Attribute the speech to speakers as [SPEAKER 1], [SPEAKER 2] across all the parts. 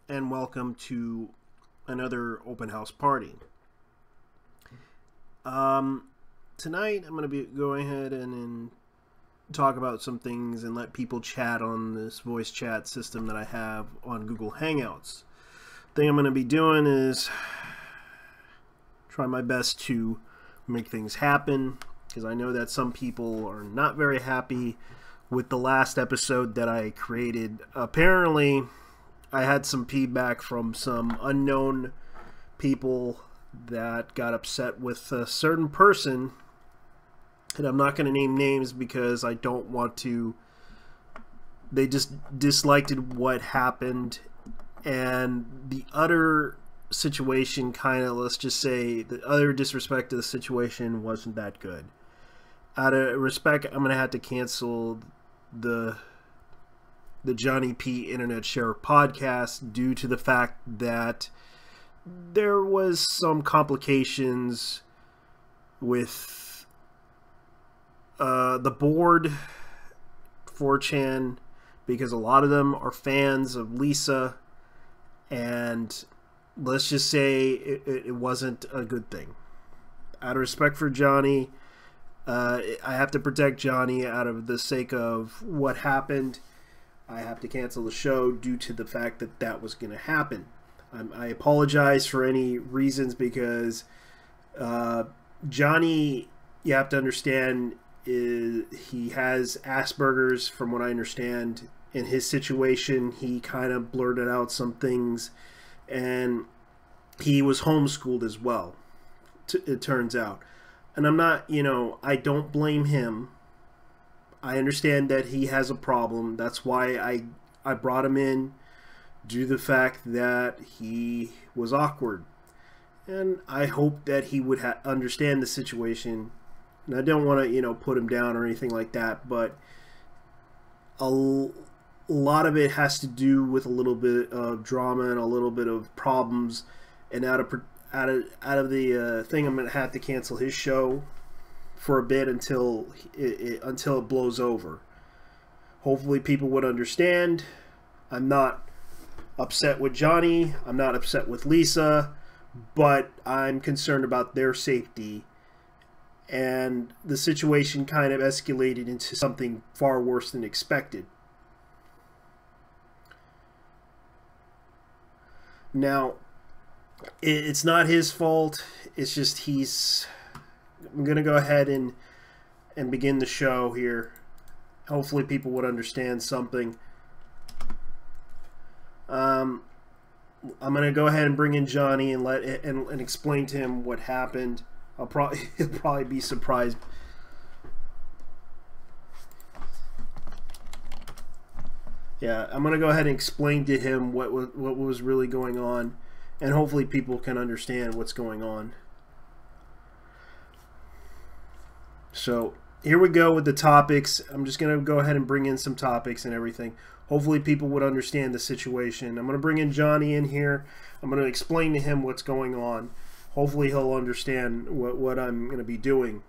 [SPEAKER 1] and welcome to another open house party. Tonight I'm going to be going ahead and talk about some things and let people chat on this voice chat system that I have on Google Hangouts. The thing I'm going to be doing is try my best to make things happen, because I know that some people are not very happy with the last episode that I created. Apparently, I had some feedback from some unknown people that got upset with a certain person, and I'm not going to name names because I don't want to. They just disliked what happened, and the other situation kind of, let's just say, the other disrespect to the situation wasn't that good. Out of respect, I'm going to have to cancel the Johnny P Internet Share podcast due to the fact that there was some complications with the board, 4chan, because a lot of them are fans of Lisa, and let's just say it wasn't a good thing. Out of respect for Johnny, I have to protect Johnny out of the sake of what happened. I have to cancel the show due to the fact that that was going to happen. I apologize for any reasons, because Johnny, you have to understand, he has Asperger's, from what I understand. In his situation, he kind of blurted out some things, and he was homeschooled as well, it turns out. And I'm not, I don't blame him. I understand that he has a problem. That's why I brought him in, due to the fact that he was awkward. And I hope that he would understand the situation. And I don't want to, put him down or anything like that, but a lot of it has to do with a little bit of drama and a little bit of problems. And out of the thing, I'm going to have to cancel his show for a bit until it blows over. Hopefully people would understand. I'm not upset with Johnny. I'm not upset with Lisa, but I'm concerned about their safety. And the situation kind of escalated into something far worse than expected. Now, it's not his fault. It's just I'm going to go ahead and begin the show here. Hopefully people would understand something. I'm going to go ahead and bring in Johnny and explain to him what happened. He'll probably be surprised. Yeah, I'm going to go ahead and explain to him what was really going on, and hopefully people can understand what's going on. So here we go with the topics. I'm just going to go ahead and bring in some topics and everything. Hopefully people would understand the situation. I'm going to bring in Johnny in here. I'm going to explain to him what's going on. Hopefully he'll understand what I'm going to be doing.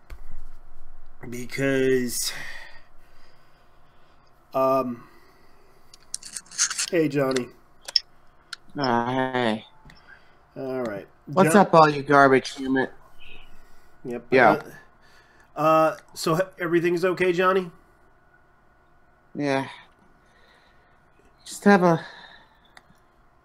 [SPEAKER 1] Because, hey Johnny.
[SPEAKER 2] Hey.
[SPEAKER 1] All right.
[SPEAKER 2] What's up, all you garbage human?
[SPEAKER 1] Yep.
[SPEAKER 2] Yeah.
[SPEAKER 1] So everything's okay, Johnny?
[SPEAKER 2] Yeah. Just have a...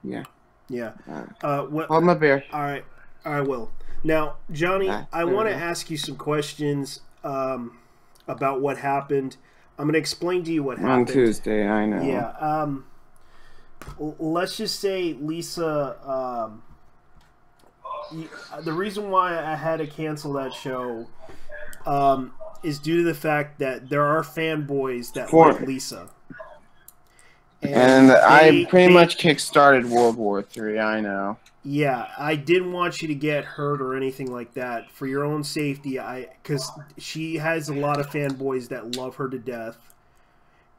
[SPEAKER 2] Yeah.
[SPEAKER 1] Yeah.
[SPEAKER 2] Hold my beer.
[SPEAKER 1] All right. I will. Now, Johnny, I want to ask you some questions about what happened. I'm going to explain to you what happened.
[SPEAKER 2] On Tuesday, I know.
[SPEAKER 1] Yeah. Let's just say, Lisa, the reason why I had to cancel that show is due to the fact that there are fanboys that like Lisa.
[SPEAKER 2] And I pretty much kick-started World War III, I know.
[SPEAKER 1] Yeah, I didn't want you to get hurt or anything like that. For your own safety, because she has a lot of fanboys that love her to death,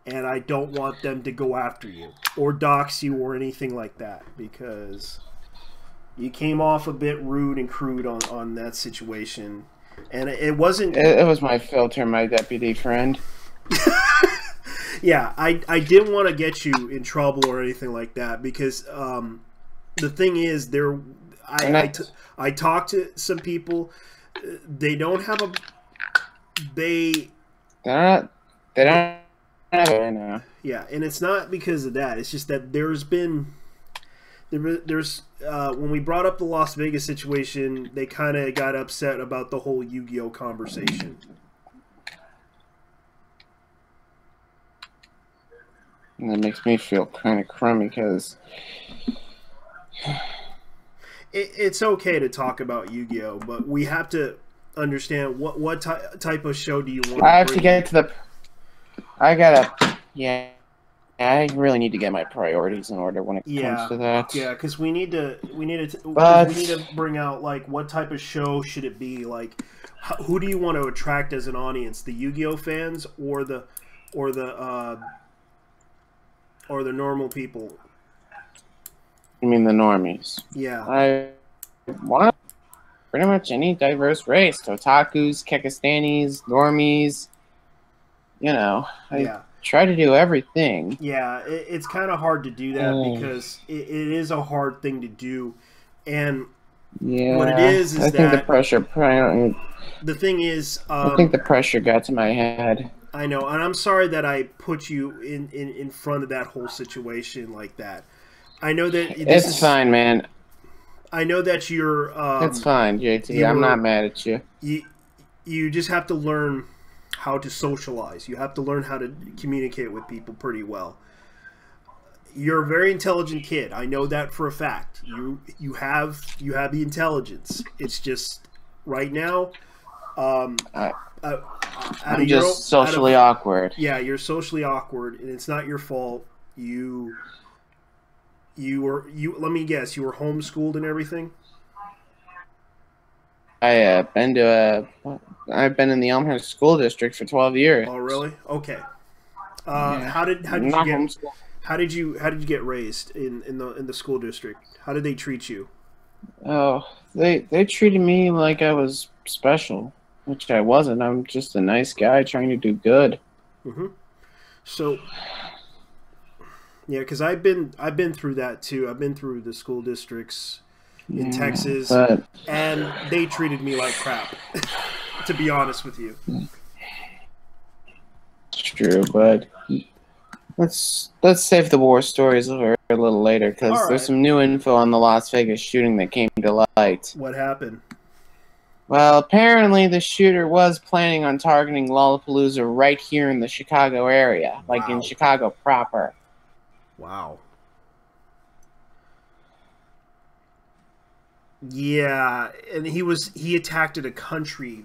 [SPEAKER 1] and I don't want them to go after you or dox you or anything like that, because you came off a bit rude and crude on that situation. And it wasn't...
[SPEAKER 2] It was my filter, my deputy friend.
[SPEAKER 1] Yeah, I didn't want to get you in trouble or anything like that because the thing is, I talked to some people. They don't have a they
[SPEAKER 2] they don't have it right now.
[SPEAKER 1] yeah, and it's not because of that. It's just that there's when we brought up the Las Vegas situation, they kind of got upset about the whole Yu-Gi-Oh conversation.
[SPEAKER 2] And that makes me feel kind of crummy because
[SPEAKER 1] it's okay to talk about Yu-Gi-Oh, but we have to understand what type of show do you want.
[SPEAKER 2] I have to get to the. I gotta. Yeah, I really need to get my priorities in order when it comes to that.
[SPEAKER 1] Yeah, because we need to bring out like what type of show should it be? Like, who do you want to attract as an audience? The Yu-Gi-Oh fans or the normal people?
[SPEAKER 2] You mean the normies?
[SPEAKER 1] Yeah.
[SPEAKER 2] I want pretty much any diverse race. Otakus, Kekistanis, normies. You know, I try to do everything.
[SPEAKER 1] Yeah, it's kind of hard to do that because it is a hard thing to do. And what it is
[SPEAKER 2] I think the pressure.
[SPEAKER 1] The thing is,
[SPEAKER 2] I think the pressure got to my head.
[SPEAKER 1] I know, and I'm sorry that I put you in front of that whole situation like that. I know that
[SPEAKER 2] it's fine, man.
[SPEAKER 1] I know that you're.
[SPEAKER 2] It's fine, JT. I'm not mad at you.
[SPEAKER 1] You just have to learn how to socialize. You have to learn how to communicate with people pretty well. You're a very intelligent kid. I know that for a fact. You have the intelligence. It's just right now.
[SPEAKER 2] I'm just socially awkward.
[SPEAKER 1] Yeah, you're socially awkward, and it's not your fault. You let me guess, you were homeschooled and everything?
[SPEAKER 2] I've been in the Elmhurst School District for 12 years.
[SPEAKER 1] Oh, really? Okay. How did you get raised in the school district? How did they treat you?
[SPEAKER 2] Oh, they treated me like I was special, which I wasn't. I'm just a nice guy trying to do good.
[SPEAKER 1] Mm-hmm. So, yeah, because I've been through that too. I've been through the school districts in Texas, and they treated me like crap. To be honest with you,
[SPEAKER 2] it's true. But let's save the war stories for a little later because there's some new info on the Las Vegas shooting that came to light.
[SPEAKER 1] What happened?
[SPEAKER 2] Well, apparently the shooter was planning on targeting Lollapalooza right here in the Chicago area, like in Chicago proper.
[SPEAKER 1] Wow. Yeah, and he attacked at a country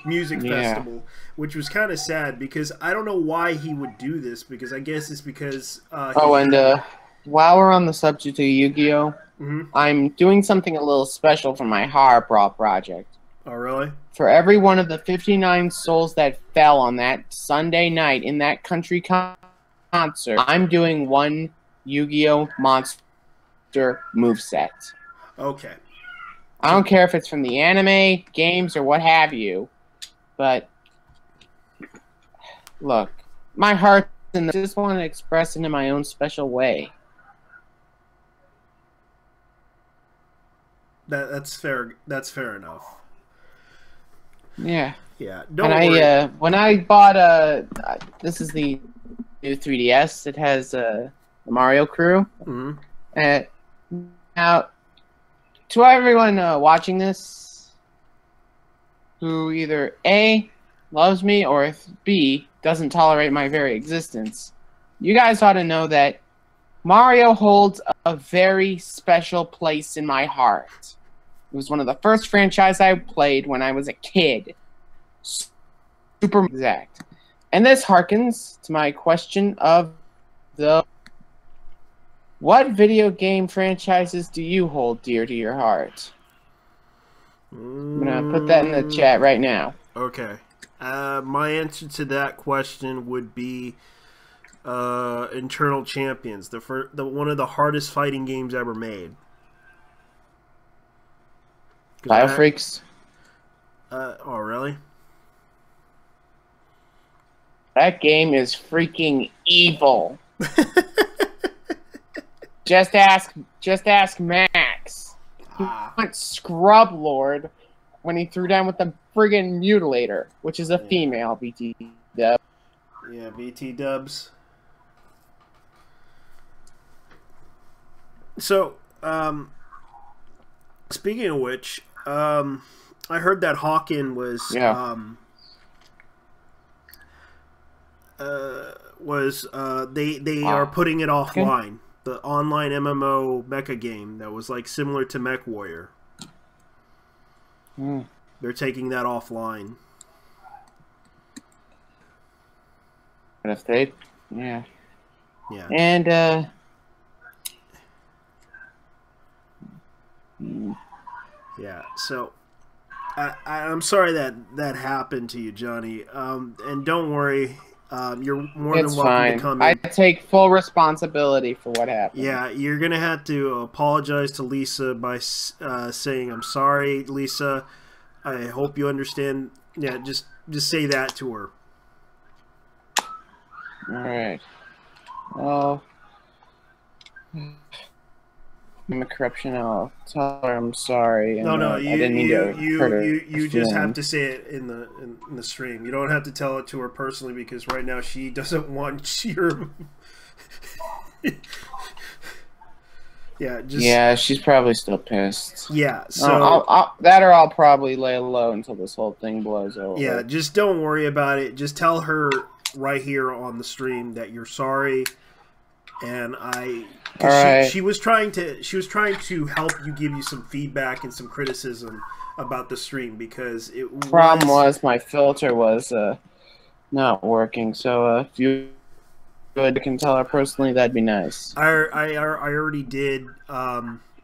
[SPEAKER 1] music festival, which was kind of sad because I don't know why he would do this, because I guess it's because
[SPEAKER 2] while we're on the subject of Yu-Gi-Oh, I'm doing something a little special for my horror project.
[SPEAKER 1] Oh, really?
[SPEAKER 2] For every one of the 59 souls that fell on that Sunday night in that country concert, I'm doing one Yu-Gi-Oh monster moveset.
[SPEAKER 1] Okay.
[SPEAKER 2] I don't care if it's from the anime, games, or what have you, but look, my heart's in this. I just want to express it in my own special way.
[SPEAKER 1] That's fair. That's fair enough.
[SPEAKER 2] Yeah.
[SPEAKER 1] Yeah.
[SPEAKER 2] Don't worry. When I bought this is the new 3DS. It has the Mario crew. Now, to everyone watching this, who either A, loves me, or B, doesn't tolerate my very existence, you guys ought to know that Mario holds a very special place in my heart. It was one of the first franchises I played when I was a kid. Super exact. And this harkens to my question of what video game franchises do you hold dear to your heart? I'm going to put that in the chat right now.
[SPEAKER 1] Okay. My answer to that question would be Internal Champions, the one of the hardest fighting games ever made.
[SPEAKER 2] Biofreaks?
[SPEAKER 1] Oh, really?
[SPEAKER 2] That game is freaking evil. Just ask Max. He went Scrub Lord when he threw down with the friggin' Mutilator, which is a female BT dub.
[SPEAKER 1] Yeah, BT dubs. So, speaking of which, I heard that Hawken they are putting it offline. The online MMO mecha game that was like similar to Mech Warrior. They're taking that offline.
[SPEAKER 2] But if they, yeah. And
[SPEAKER 1] yeah, so I'm sorry that happened to you, Johnny. And don't worry, you're more than welcome to come in.
[SPEAKER 2] I take full responsibility for what happened.
[SPEAKER 1] Yeah, you're gonna have to apologize to Lisa by saying I'm sorry, Lisa. I hope you understand. Yeah, just say that to her.
[SPEAKER 2] All right. Well, I'm a corruption. I'll tell her I'm sorry. And,
[SPEAKER 1] no,
[SPEAKER 2] I didn't mean to hurt her.
[SPEAKER 1] You just have to say it in the stream. You don't have to tell it to her personally because right now she doesn't want your. Yeah,
[SPEAKER 2] she's probably still pissed.
[SPEAKER 1] Yeah, so
[SPEAKER 2] I'll probably lay low until this whole thing blows over.
[SPEAKER 1] Yeah, just don't worry about it. Just tell her right here on the stream that you're sorry, and she was trying to help you, give you some feedback and some criticism about the stream because
[SPEAKER 2] problem was my filter was not working. So if you can tell her personally, that'd be nice.
[SPEAKER 1] I already did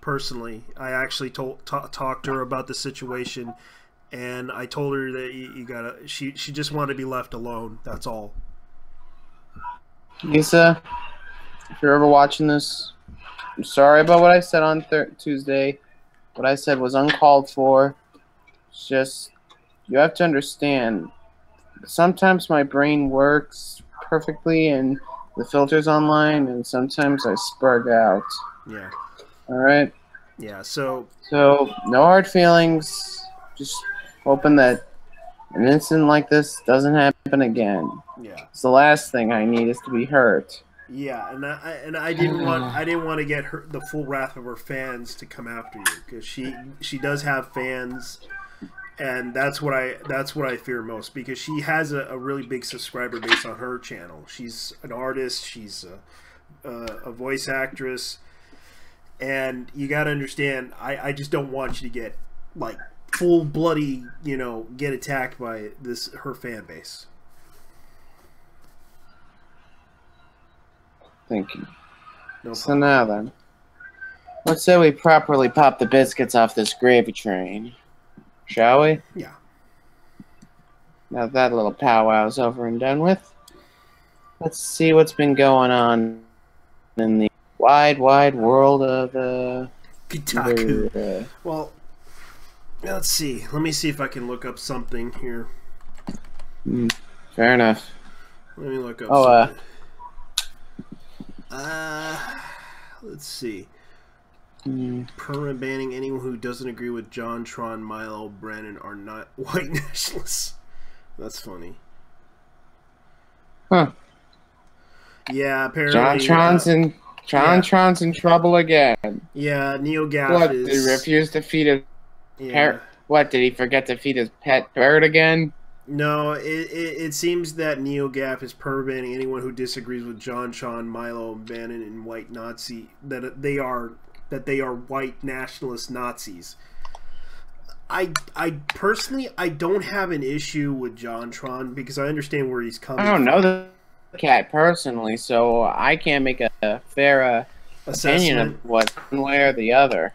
[SPEAKER 1] personally. I actually talked to her about the situation, and I told her that you gotta. She just wanted to be left alone. That's all.
[SPEAKER 2] Lisa, if you're ever watching this, I'm sorry about what I said on Tuesday. What I said was uncalled for. It's just you have to understand. Sometimes my brain works perfectly and the filter's online, and sometimes I spurg out.
[SPEAKER 1] Yeah.
[SPEAKER 2] All right.
[SPEAKER 1] Yeah. So
[SPEAKER 2] no hard feelings. Just hoping that an incident like this doesn't happen again.
[SPEAKER 1] Yeah.
[SPEAKER 2] It's the last thing I need is to be hurt.
[SPEAKER 1] Yeah, and I didn't want to get the full wrath of her fans to come after you because she does have fans, and that's what I fear most because she has a really big subscriber base on her channel. She's an artist, she's a voice actress, and you got to understand. I just don't want you to get like full bloody, get attacked by her fan base.
[SPEAKER 2] Thank you.
[SPEAKER 1] No
[SPEAKER 2] so now then, let's say we properly pop the biscuits off this gravy train, shall we?
[SPEAKER 1] Yeah.
[SPEAKER 2] Now that little powwow's over and done with, let's see what's been going on in the wide world of
[SPEAKER 1] Kotaku. Well, let's see. Let me see if I can look up something here.
[SPEAKER 2] Fair enough.
[SPEAKER 1] Let me look up something. Let's see. Permanent banning anyone who doesn't agree with John Tron, Milo, Brandon are not white nationalists. That's funny.
[SPEAKER 2] Huh.
[SPEAKER 1] Yeah, apparently.
[SPEAKER 2] Tron's in trouble again.
[SPEAKER 1] Yeah, NeoGaf
[SPEAKER 2] What, did he refuse to feed his parrot? What, did he forget to feed his pet bird again?
[SPEAKER 1] No, it seems that NeoGaf is permanent anyone who disagrees with John, Sean, Milo, Bannon, and white Nazi that they are white nationalist Nazis. I personally don't have an issue with JonTron because I understand where he's coming from.
[SPEAKER 2] I don't know the cat personally, so I can't make a fair opinion of one way or the other.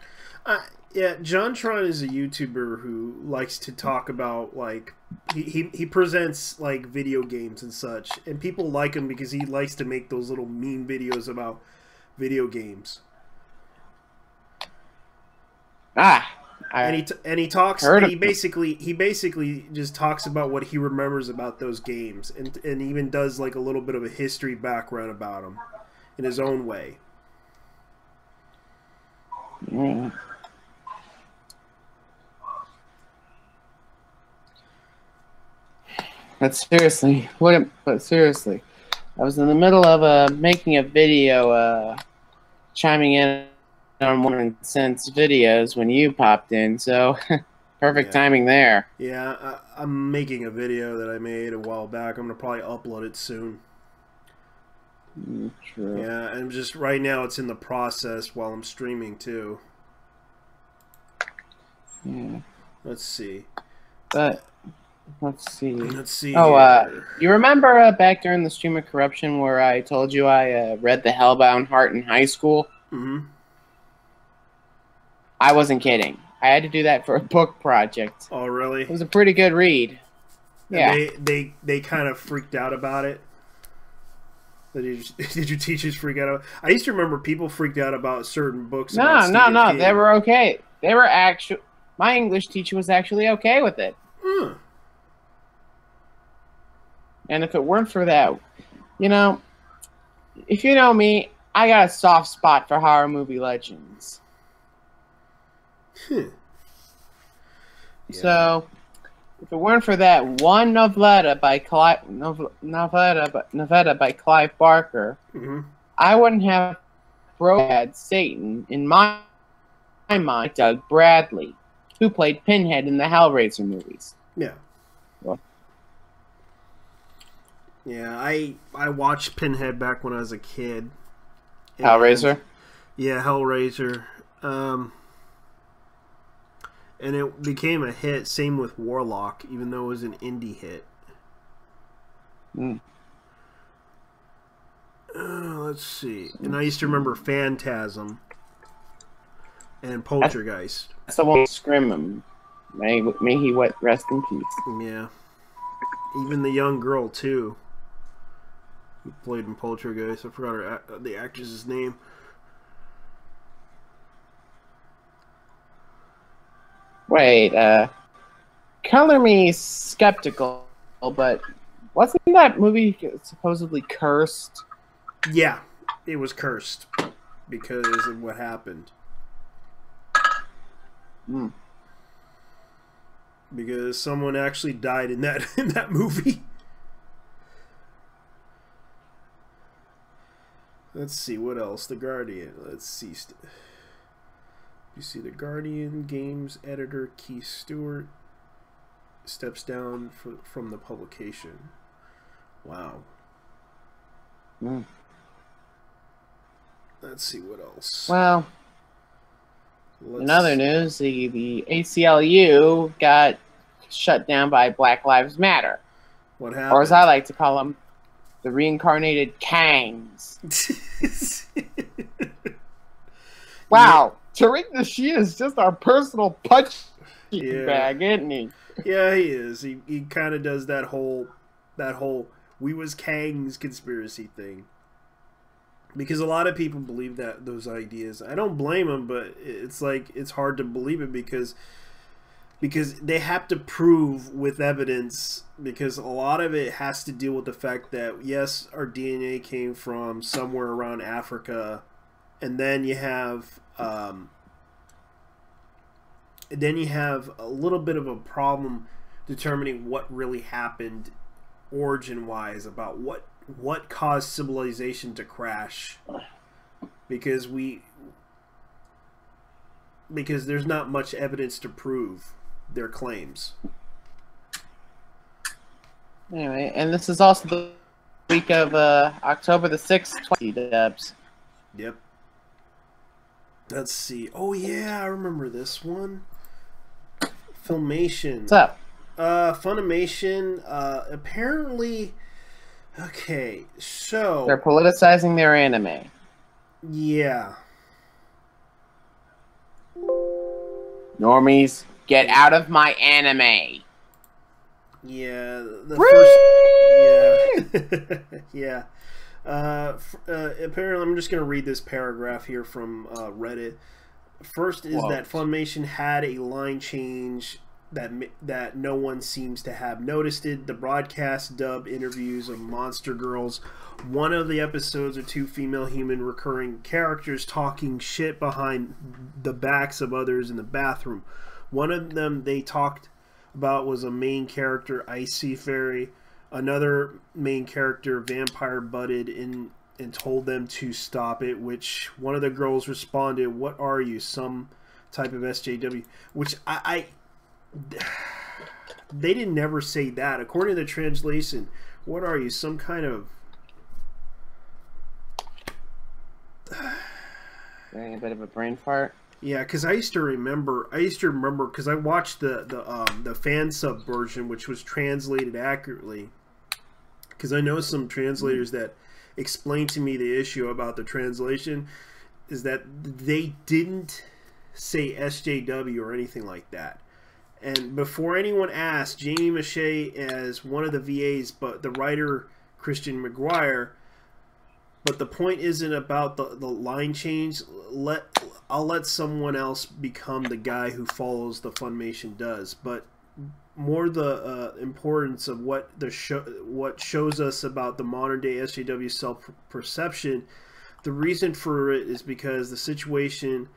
[SPEAKER 1] Yeah, JonTron is a YouTuber who likes to talk about, like, he presents, like, video games and such, and people like him because he likes to make those little meme videos about video games. and he talks.
[SPEAKER 2] Heard
[SPEAKER 1] And
[SPEAKER 2] of
[SPEAKER 1] he basically just talks about what he remembers about those games, and even does like a little bit of a history background about them in his own way.
[SPEAKER 2] Mm. But seriously, I was in the middle of making a video, chiming in on one of Sense videos when you popped in, so perfect timing there.
[SPEAKER 1] Yeah, I'm making a video that I made a while back. I'm gonna probably upload it soon.
[SPEAKER 2] True.
[SPEAKER 1] Yeah, and just right now it's in the process while I'm streaming too.
[SPEAKER 2] Yeah.
[SPEAKER 1] Let's see.
[SPEAKER 2] But let's see.
[SPEAKER 1] Oh,
[SPEAKER 2] you remember back during the Stream of Corruption where I told you I read The Hellbound Heart in high school?
[SPEAKER 1] Mm-hmm.
[SPEAKER 2] I wasn't kidding. I had to do that for a book project.
[SPEAKER 1] Oh, really?
[SPEAKER 2] It was a pretty good read. Yeah.
[SPEAKER 1] And they kind of freaked out about it. Did your teachers freak out? I used to remember people freaked out about certain books.
[SPEAKER 2] No. They were okay. They were actually. My English teacher was actually okay with it.
[SPEAKER 1] Hmm.
[SPEAKER 2] And if it weren't for that, if you know me, I got a soft spot for horror movie legends.
[SPEAKER 1] Yeah.
[SPEAKER 2] So, if it weren't for that one novella by Clive Barker,
[SPEAKER 1] Mm-hmm.
[SPEAKER 2] I wouldn't have had Satan in my mind. Doug Bradley, who played Pinhead in the Hellraiser movies.
[SPEAKER 1] Yeah.
[SPEAKER 2] Well,
[SPEAKER 1] yeah, I watched Pinhead back when I was a kid.
[SPEAKER 2] Hellraiser?
[SPEAKER 1] Yeah, Hellraiser. And it became a hit. Same with Warlock, even though it was an indie hit.
[SPEAKER 2] Mm.
[SPEAKER 1] Let's see. And I used to remember Phantasm and Poltergeist.
[SPEAKER 2] That's the one with Scream. May he rest in peace.
[SPEAKER 1] Yeah. Even the young girl, too, who played in Poltergeist. I forgot the actress's name.
[SPEAKER 2] Wait, color me skeptical, but wasn't that movie supposedly cursed?
[SPEAKER 1] Yeah, it was cursed because of what happened.
[SPEAKER 2] Mm.
[SPEAKER 1] Because someone actually died in that movie. Let's see what else. The Guardian. Let's see. You see the Guardian games editor Keith Stewart steps down from the publication. Wow.
[SPEAKER 2] Mm.
[SPEAKER 1] Let's see what else.
[SPEAKER 2] Well, in other news, the ACLU got shut down by Black Lives Matter.
[SPEAKER 1] What happened?
[SPEAKER 2] Or as I like to call them, the reincarnated Kangs. Wow. Tariq Nasheed is just our personal punch bag, isn't he?
[SPEAKER 1] Yeah, he is. He kind of does that whole we was Kangs conspiracy thing. Because a lot of people believe those ideas. I don't blame them, but it's like it's hard to believe it because they have to prove with evidence, because a lot of it has to deal with the fact that yes, our DNA came from somewhere around Africa, and then you have a little bit of a problem determining what really happened origin-wise, about what caused civilization to crash, because there's not much evidence to prove their claims.
[SPEAKER 2] Anyway, and this is also the week of October the 6th, 20 dubs.
[SPEAKER 1] Yep. Let's see. Oh yeah, I remember this one. Filmation.
[SPEAKER 2] What's up?
[SPEAKER 1] Funimation. Apparently. Okay, so
[SPEAKER 2] They're politicizing their anime.
[SPEAKER 1] Yeah.
[SPEAKER 2] Normies, get out of my anime.
[SPEAKER 1] Yeah. Yeah. Apparently, I'm just going to read this paragraph here from Reddit. First is
[SPEAKER 2] Quote.
[SPEAKER 1] that Funimation had a line change that no one seems to have noticed it. The broadcast dub interviews of Monster Girls. One of the episodes are two female human recurring characters talking shit behind the backs of others in the bathroom. One of them they talked about was a main character, Icy Fairy. Another main character, Vampire, butted in and told them to stop it, which one of the girls responded, "What are you, some type of SJW?" Which they didn't never say that. According to the translation, what are you, some kind of...
[SPEAKER 2] Getting a bit of a brain fart.
[SPEAKER 1] Yeah, because I used to remember because I watched the fan sub version, which was translated accurately. Because I know some translators that explained to me the issue about the translation is that they didn't say SJW or anything like that. And before anyone asked, Jamie Mache as one of the VAs, but the writer Christian McGuire. But the point isn't about the line change. I'll let someone else become the guy who follows the Funimation does. But more the importance of what shows us about the modern day SJW self perception. The reason for it is because the situation,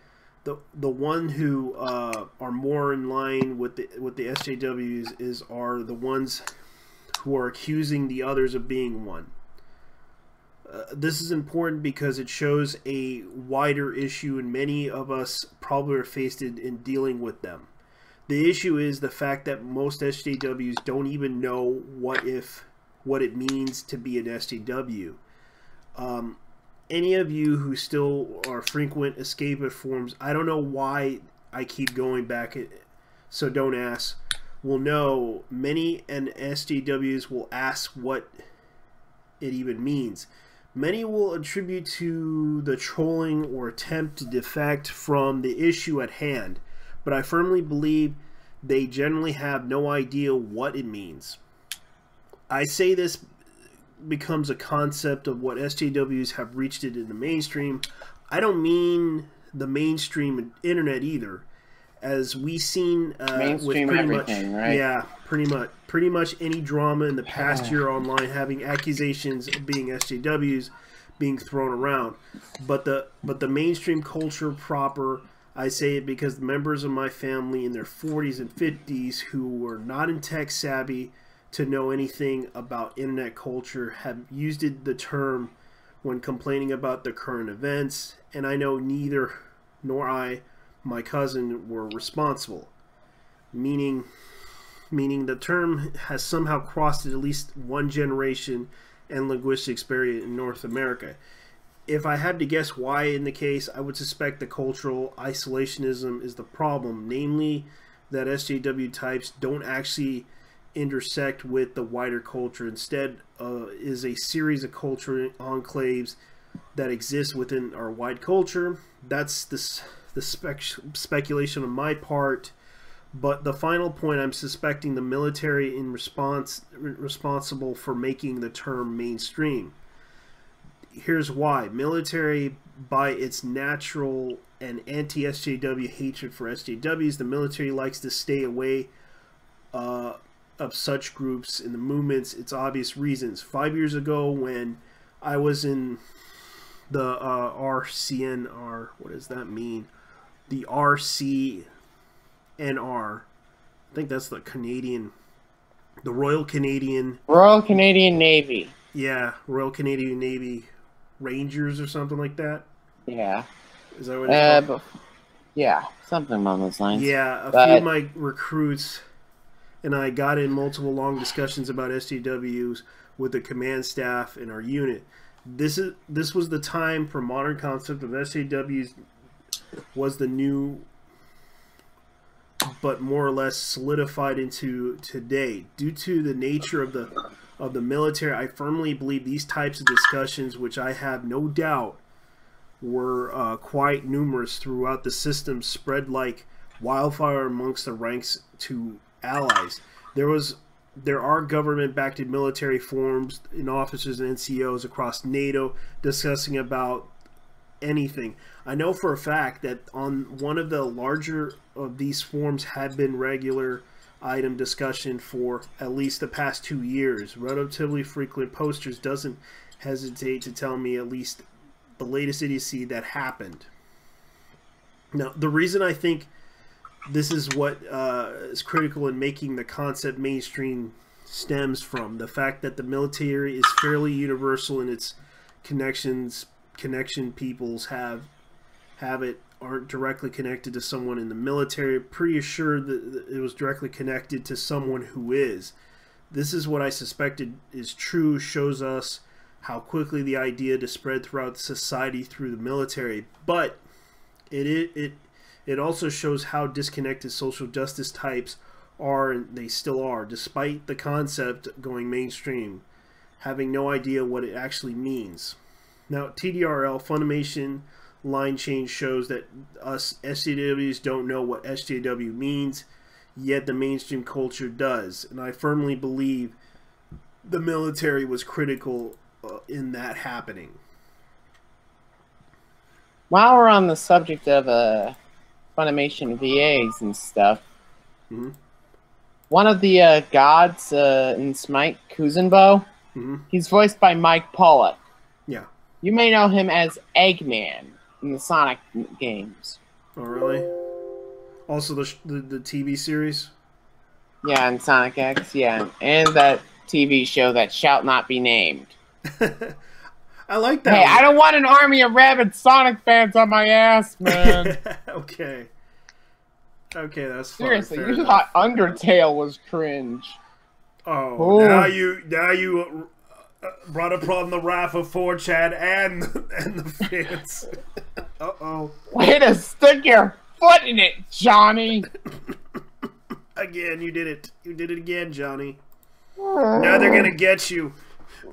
[SPEAKER 1] the one who are more in line with the SJWs are the ones who are accusing the others of being one. This is important because it shows a wider issue, and many of us probably are faced in dealing with them. The issue is the fact that most SJWs don't even know what it means to be an SJW. Any of you who still are frequent escapist forums, I don't know why I keep going back, so don't ask, will know many SJWs will ask what it even means. Many will attribute to the trolling or attempt to defect from the issue at hand, but I firmly believe they generally have no idea what it means. I say this becomes a concept of what SJWs have reached it in the mainstream. I don't mean the mainstream internet either, as we've seen
[SPEAKER 2] mainstream
[SPEAKER 1] with
[SPEAKER 2] everything, right?
[SPEAKER 1] Yeah, pretty much any drama in the past year online having accusations of being SJWs being thrown around. But the mainstream culture proper, I say it because the members of my family in their 40s and 50s who were not in tech savvy to know anything about internet culture have used the term when complaining about the current events, and I know neither nor my cousin were responsible, meaning the term has somehow crossed at least one generation and linguistics barrier in North America. If I had to guess why in the case, I would suspect the cultural isolationism is the problem, namely that SJW types don't actually intersect with the wider culture. Instead, is a series of cultural enclaves that exist within our wide culture. That's the speculation on my part. But the final point, I'm suspecting the military responsible for making the term mainstream. Here's why. Military, by its natural and anti-SJW hatred for SJWs, the military likes to stay away of such groups in the movements. It's obvious reasons. 5 years ago when I was in the RCNR, what does that mean? The RCNR, I think that's the Royal Canadian
[SPEAKER 2] Navy.
[SPEAKER 1] Yeah, Royal Canadian Navy Rangers or something like that.
[SPEAKER 2] Yeah.
[SPEAKER 1] Is that what it's called?
[SPEAKER 2] Yeah, something along those lines.
[SPEAKER 1] Yeah, a few of my recruits and I got in multiple long discussions about SJWs with the command staff in our unit. This was the time for modern concept of SJWs was the new, but more or less solidified into today. Due to the nature of the military, I firmly believe these types of discussions, which I have no doubt were quite numerous throughout the system, spread like wildfire amongst the ranks to allies. There are government-backed military forums and officers and NCOs across NATO discussing about anything. I know for a fact that on one of the larger of these forums had been regular item discussion for at least the past 2 years. Relatively frequent posters doesn't hesitate to tell me at least the latest idiocy that happened. Now, the reason I think this is what is critical in making the concept mainstream stems from the fact that the military is fairly universal in its connection peoples have it aren't directly connected to someone in the military. Pretty assured that it was directly connected to someone who is. This is what I suspected is true, shows us how quickly the idea to spread throughout society through the military, but it also shows how disconnected social justice types are, and they still are, despite the concept going mainstream, having no idea what it actually means. Now, TDRL Funimation line change shows that us SJWs don't know what SJW means, yet the mainstream culture does, and I firmly believe the military was critical in that happening.
[SPEAKER 2] While we're on the subject of Funimation VAs and stuff, one of the gods in Smite, Kuzenbo, he's voiced by Mike Pollock.
[SPEAKER 1] Yeah.
[SPEAKER 2] You may know him as Eggman in the Sonic games.
[SPEAKER 1] Oh, really? Also the TV series?
[SPEAKER 2] Yeah, in Sonic X, yeah. And that TV show that shall not be named.
[SPEAKER 1] I like that.
[SPEAKER 2] Hey, I don't want an army of rabid Sonic fans on my ass, man.
[SPEAKER 1] Okay. Okay, that's fine.
[SPEAKER 2] Seriously, you thought Undertale was cringe.
[SPEAKER 1] Oh, now you brought up on the wrath of 4chan and the fans. Uh-oh.
[SPEAKER 2] Way to stick your foot in it, Johnny.
[SPEAKER 1] Again, you did it. You did it again, Johnny. Now they're gonna get you.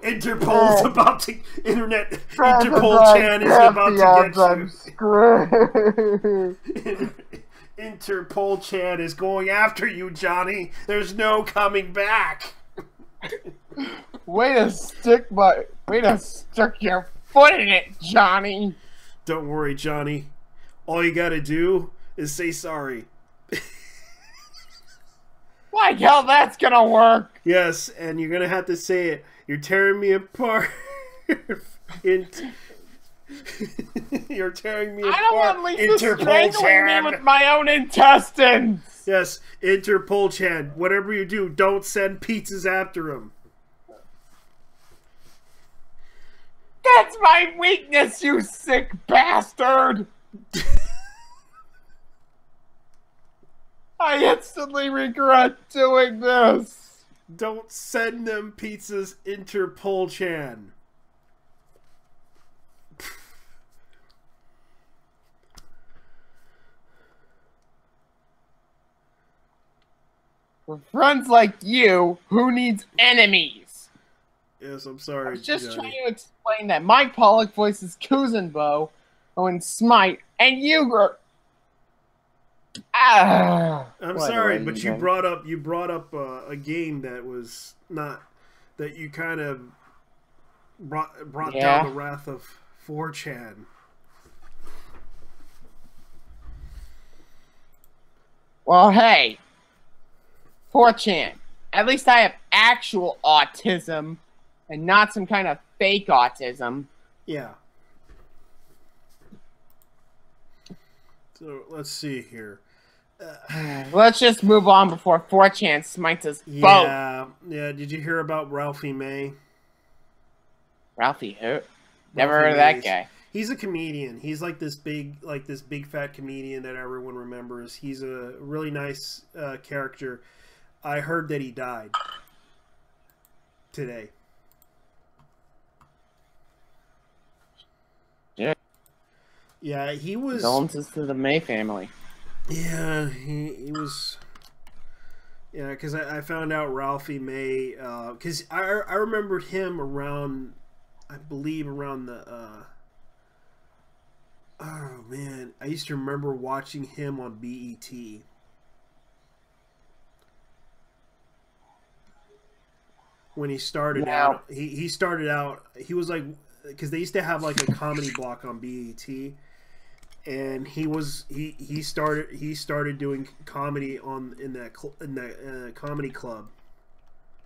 [SPEAKER 1] Interpol's about to Interpol Chan is about to get you. Interpol Chan is going after you, Johnny. There's no coming back.
[SPEAKER 2] Way to stick your foot in it, Johnny.
[SPEAKER 1] Don't worry, Johnny. All you gotta do is say sorry.
[SPEAKER 2] Like hell that's gonna work.
[SPEAKER 1] Yes, and you're gonna have to say it. You're tearing me apart. You're tearing me apart.
[SPEAKER 2] I don't want Lisa strangling me with my own intestines.
[SPEAKER 1] Yes, Interpol Chan. Whatever you do, don't send pizzas after him.
[SPEAKER 2] That's my weakness, you sick bastard. I instantly regret doing this.
[SPEAKER 1] Don't send them pizzas, Interpol Chan.
[SPEAKER 2] For friends like you, who needs enemies?
[SPEAKER 1] Yes, I'm sorry.
[SPEAKER 2] I was just trying to explain that Mike Pollock voices Kuzenbo in Smite, and you were...
[SPEAKER 1] I'm sorry, but you brought up a game that was not that you kind of brought down the wrath of 4chan.
[SPEAKER 2] Well, hey, 4chan. At least I have actual autism and not some kind of fake autism.
[SPEAKER 1] Yeah. So let's see here.
[SPEAKER 2] Let's just move on before 4chan smites us both.
[SPEAKER 1] Yeah. Did you hear about Ralphie May?
[SPEAKER 2] Ralphie who? Never heard of that guy.
[SPEAKER 1] He's a comedian. He's like this big fat comedian that everyone remembers. He's a really nice character. I heard that he died today. Yeah, he was...
[SPEAKER 2] Condolences to the May family.
[SPEAKER 1] Yeah, he was... Yeah, because I found out Ralphie May... Because I remembered him around... I believe around the... oh, man. I used to remember watching him on BET. When he started out... He started out... He was like... because they used to have like a comedy block on BET, and he started doing comedy in that comedy club.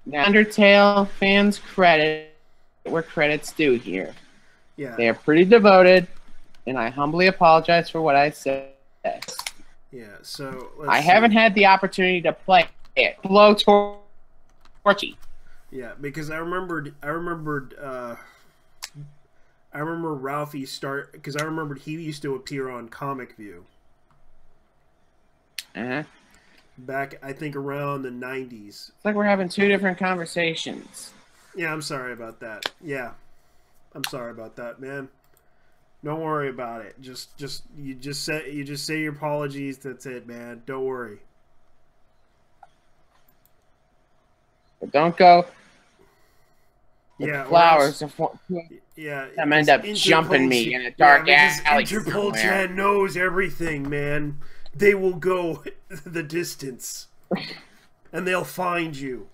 [SPEAKER 2] Now, Undertale fans credit where credit's due here.
[SPEAKER 1] Yeah,
[SPEAKER 2] they are pretty devoted, and I humbly apologize for what I said.
[SPEAKER 1] Yeah, so
[SPEAKER 2] I haven't had the opportunity to play it. Blow torchy.
[SPEAKER 1] Yeah, because I remembered Ralphie because I remembered he used to appear on Comic View. Back, I think, around the 90s.
[SPEAKER 2] It's like we're having two different conversations.
[SPEAKER 1] Yeah, I'm sorry about that. Yeah, I'm sorry about that, man. Don't worry about it. You just say your apologies. That's it, man. Don't worry.
[SPEAKER 2] But don't go.
[SPEAKER 1] Yeah,
[SPEAKER 2] flowers.
[SPEAKER 1] Yeah,
[SPEAKER 2] them end up jumping me in a dark alley.
[SPEAKER 1] Interpol Chan knows everything, man. They will go the distance, and they'll find you.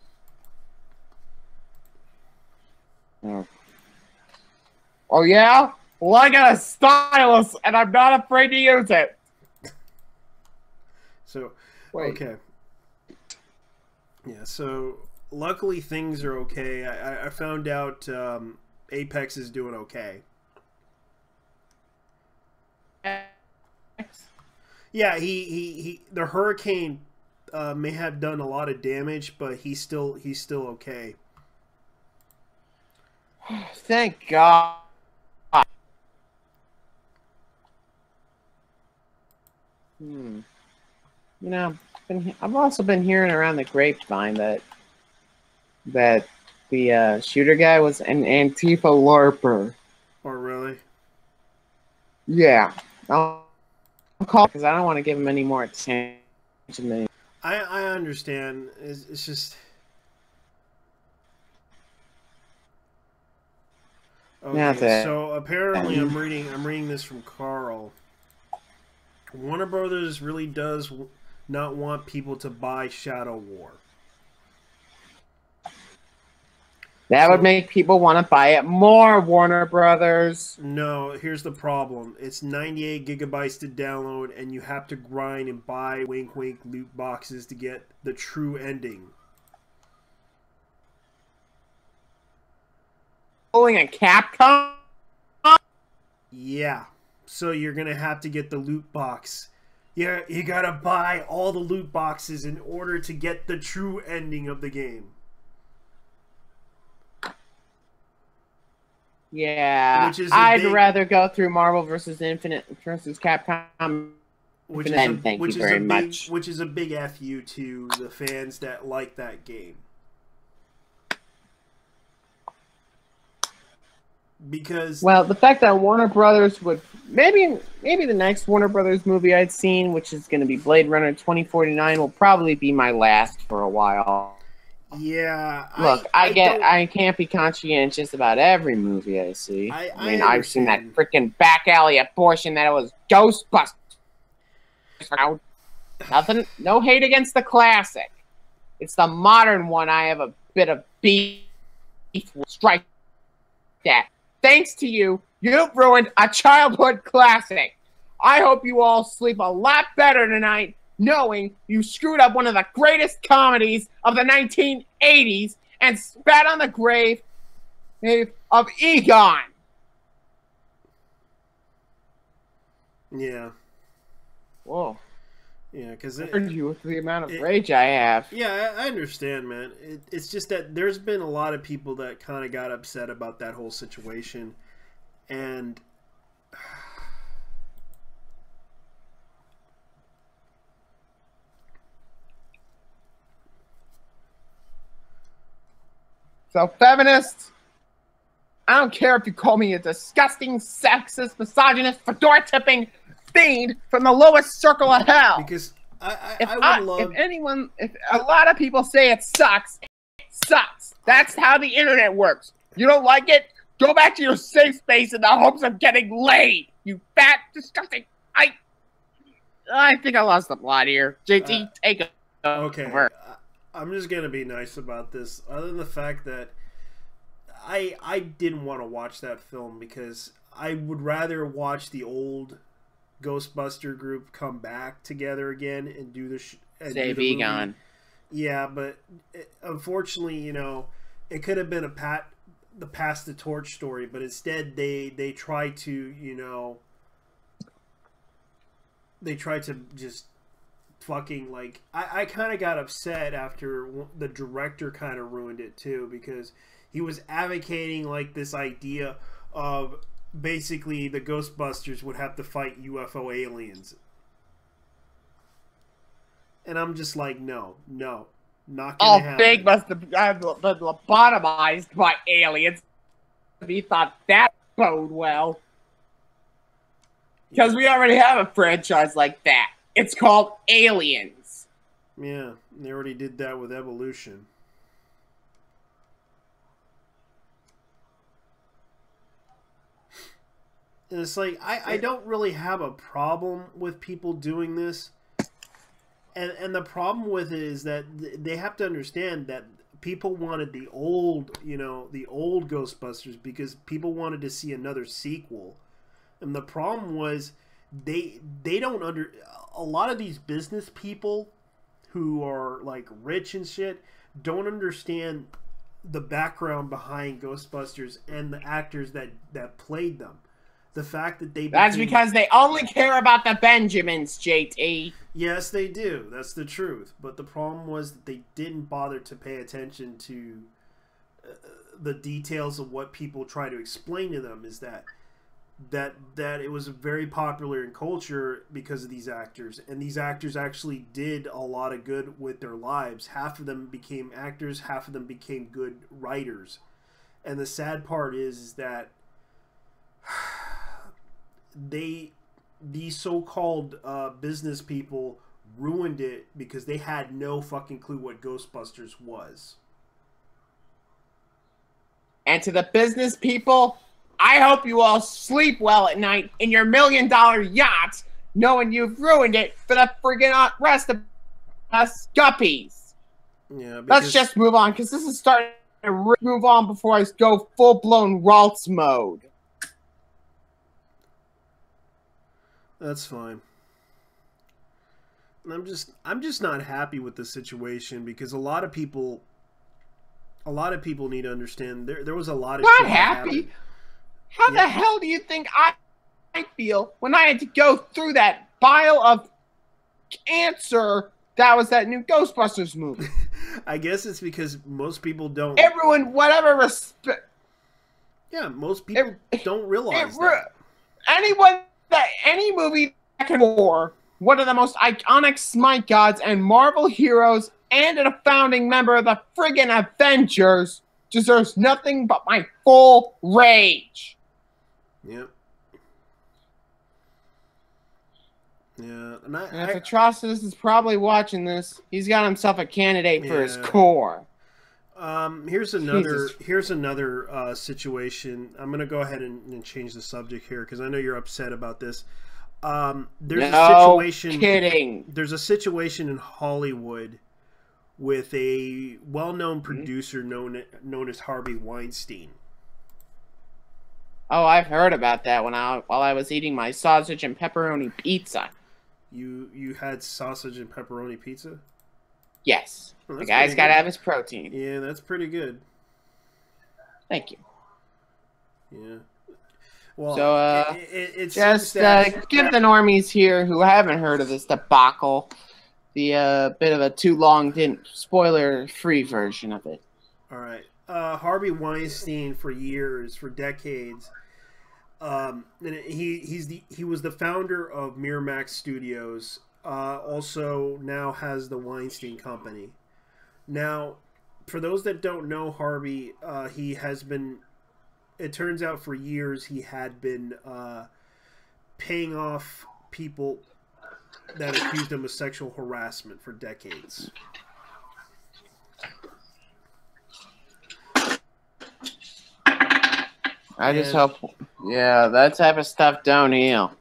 [SPEAKER 2] Oh yeah? Well, I got a stylus, and I'm not afraid to use it.
[SPEAKER 1] So, okay. Yeah, so luckily things are okay. I found out Apex is doing okay. Yeah, the hurricane may have done a lot of damage, but he's still okay.
[SPEAKER 2] Thank God. You know, I've also been hearing around the grapevine that the shooter guy was an Antifa LARPer.
[SPEAKER 1] Oh, really?
[SPEAKER 2] Yeah. I'll call because I don't want to give him any more attention.
[SPEAKER 1] I understand. It's just... Okay, so apparently I'm reading this from Carl. Warner Brothers really does not want people to buy Shadow War.
[SPEAKER 2] That would make people want to buy it more, Warner Brothers.
[SPEAKER 1] No, here's the problem. It's 98 gigabytes to download, and you have to grind and buy wink wink loot boxes to get the true ending.
[SPEAKER 2] Pulling a Capcom?
[SPEAKER 1] Yeah. So you're going to have to get the loot box. Yeah, you got to buy all the loot boxes in order to get the true ending of the game.
[SPEAKER 2] Yeah, I'd rather go through Marvel vs. Infinite versus Capcom.
[SPEAKER 1] Which is a big FU to the fans that like that game. Because
[SPEAKER 2] the fact that Warner Brothers would maybe the next Warner Brothers movie I'd seen, which is going to be Blade Runner 2049, will probably be my last for a while.
[SPEAKER 1] Yeah.
[SPEAKER 2] Look, I can't be conscientious about every movie I see. I mean, I've seen that freaking back alley abortion that it was Ghostbusters. Nothing, no hate against the classic. It's the modern one I have a bit of beef with. Strike that. Thanks to you, you've ruined a childhood classic. I hope you all sleep a lot better tonight knowing you screwed up one of the greatest comedies of the 1980s and spat on the grave of Egon.
[SPEAKER 1] Yeah.
[SPEAKER 2] Whoa.
[SPEAKER 1] Yeah, because
[SPEAKER 2] you with the amount of rage I have.
[SPEAKER 1] Yeah, I understand, man. It's just that there's been a lot of people that kind of got upset about that whole situation, and
[SPEAKER 2] so feminists, I don't care if you call me a disgusting, sexist, misogynist, fedora-tipping fiend from the lowest circle of hell.
[SPEAKER 1] Because
[SPEAKER 2] if a lot of people say it sucks, it sucks. That's how the internet works. You don't like it? Go back to your safe space in the hopes of getting laid. You fat, disgusting. I think I lost the plot here. JT, take it over.
[SPEAKER 1] I'm just gonna be nice about this. Other than the fact that I didn't want to watch that film because I would rather watch the old Ghostbuster group come back together again and do the
[SPEAKER 2] Save Egon.
[SPEAKER 1] Yeah, but unfortunately, you know, it could have been the pass the torch story, but instead they try to, you know, they try to just fucking like I kind of got upset after the director kind of ruined it too, because he was advocating like this idea of basically the Ghostbusters would have to fight UFO aliens. And I'm just like, no, not gonna happen.
[SPEAKER 2] All big must have been lobotomized by aliens. We thought that bode well. Because we already have a franchise like that. It's called Aliens.
[SPEAKER 1] Yeah, they already did that with Evolution. And it's like, I don't really have a problem with people doing this. And the problem with it is that they have to understand that people wanted the old, you know, the old Ghostbusters because people wanted to see another sequel. And the problem was they don't a lot of these business people who are like rich and shit don't understand the background behind Ghostbusters and the actors that played them. The fact that
[SPEAKER 2] That's because they only care about the Benjamins, JT.
[SPEAKER 1] Yes, they do. That's the truth. But the problem was that they didn't bother to pay attention to the details of what people try to explain to them, is that it was very popular in culture because of these actors, and these actors actually did a lot of good with their lives. Half of them became actors, half of them became good writers. And the sad part is that these so-called business people ruined it because they had no fucking clue what Ghostbusters was.
[SPEAKER 2] And to the business people, I hope you all sleep well at night in your $1 million yachts, knowing you've ruined it for the friggin' rest of us guppies.
[SPEAKER 1] Yeah,
[SPEAKER 2] let's just move on, because this is starting to move on before I go full-blown Ralts mode.
[SPEAKER 1] That's fine. And I'm just not happy with the situation because a lot of people need to understand there was a lot of
[SPEAKER 2] not
[SPEAKER 1] shit
[SPEAKER 2] happy. How the hell do you think I feel when I had to go through that pile of cancer that was that new Ghostbusters movie?
[SPEAKER 1] I guess it's because most people don't.
[SPEAKER 2] Everyone, whatever respect.
[SPEAKER 1] Yeah, most people don't realize that.
[SPEAKER 2] Any movie that can war one of the most iconic Smite gods and Marvel heroes and a founding member of the friggin' Avengers deserves nothing but my full rage.
[SPEAKER 1] Yep. Yeah,
[SPEAKER 2] and if Atrocitus is probably watching this, he's got himself a candidate for his core.
[SPEAKER 1] Here's another situation. I'm gonna go ahead and change the subject here because I know you're upset about this. There's a situation in Hollywood with a well-known producer known as Harvey Weinstein.
[SPEAKER 2] Oh, I've heard about that while I was eating my sausage and pepperoni pizza.
[SPEAKER 1] You had sausage and pepperoni pizza?
[SPEAKER 2] Yes. The guy's got to have his protein.
[SPEAKER 1] Yeah, that's pretty good.
[SPEAKER 2] Thank you.
[SPEAKER 1] Yeah. Well,
[SPEAKER 2] so,
[SPEAKER 1] it's
[SPEAKER 2] just give the normies here who haven't heard of this debacle the bit of a too long, spoiler-free version of it.
[SPEAKER 1] All right. Harvey Weinstein, for decades, and he was the founder of Miramax Studios. Also, now has the Weinstein Company. Now, for those that don't know Harvey, he has been. It turns out for years he had been paying off people that accused him of sexual harassment for decades.
[SPEAKER 2] I just hope, yeah, that type of stuff don't heal.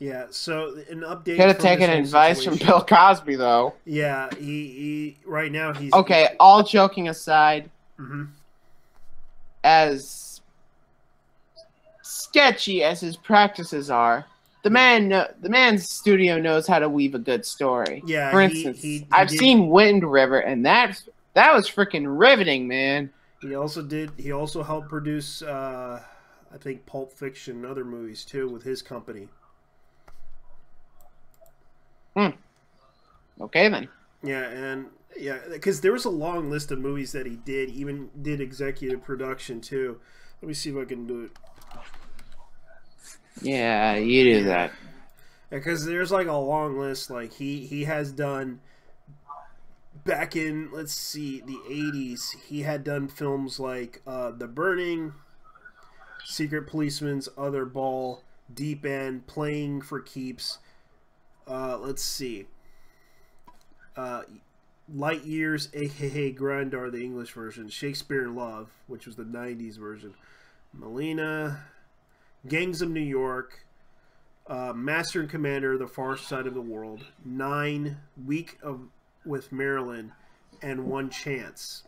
[SPEAKER 1] Yeah, so an update
[SPEAKER 2] Could have
[SPEAKER 1] from this
[SPEAKER 2] taken
[SPEAKER 1] whole
[SPEAKER 2] advice from
[SPEAKER 1] situation.
[SPEAKER 2] Bill Cosby, though.
[SPEAKER 1] Yeah, he right now he's
[SPEAKER 2] Okay, all joking aside,
[SPEAKER 1] Mm-hmm.
[SPEAKER 2] as sketchy as his practices are, the man's studio knows how to weave a good story.
[SPEAKER 1] Yeah,
[SPEAKER 2] For
[SPEAKER 1] he
[SPEAKER 2] instance,
[SPEAKER 1] he he
[SPEAKER 2] I've
[SPEAKER 1] did.
[SPEAKER 2] seen Wind River, and that was freaking riveting, man.
[SPEAKER 1] He also did. He also helped produce, I think, Pulp Fiction and other movies too with his company.
[SPEAKER 2] Okay then.
[SPEAKER 1] Yeah, and yeah, because there was a long list of movies that he did. Even did executive production too. Let me see if I can do it.
[SPEAKER 2] Yeah, you do that.
[SPEAKER 1] Because there's like a long list. Like he has done back in, let's see, the 80s. He had done films like The Burning, Secret Policeman's Other Ball, Deep End, Playing for Keeps. Let's see. Light Years, aka Grandar, the English version. Shakespeare in Love, which was the 90s version. Melina, Gangs of New York, Master and Commander, The Far Side of the World, 9, Week of with Marilyn, and One Chance.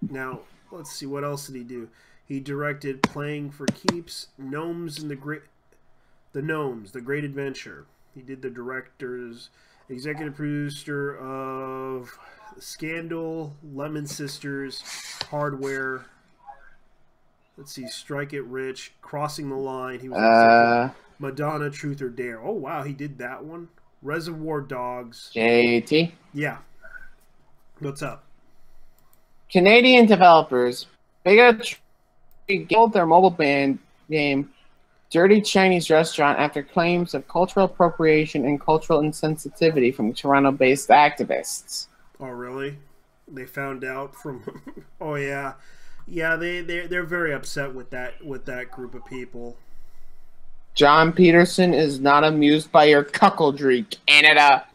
[SPEAKER 1] Now, let's see, what else did he do? He directed Playing for Keeps, Gnomes and the Gnomes, The Great Adventure. He did the director's executive producer of Scandal, Lemon Sisters, Hardware. Let's see, Strike It Rich, Crossing the Line. He was executive. Madonna, Truth or Dare. Oh wow, he did that one. Reservoir Dogs.
[SPEAKER 2] JT.
[SPEAKER 1] Yeah. What's up?
[SPEAKER 2] Canadian developers killed their mobile band game Dirty Chinese Restaurant after claims of cultural appropriation and cultural insensitivity from Toronto-based activists.
[SPEAKER 1] Oh really? They found out from oh yeah. Yeah, they're very upset with that group of people.
[SPEAKER 2] John Peterson is not amused by your cuckoldry, Canada.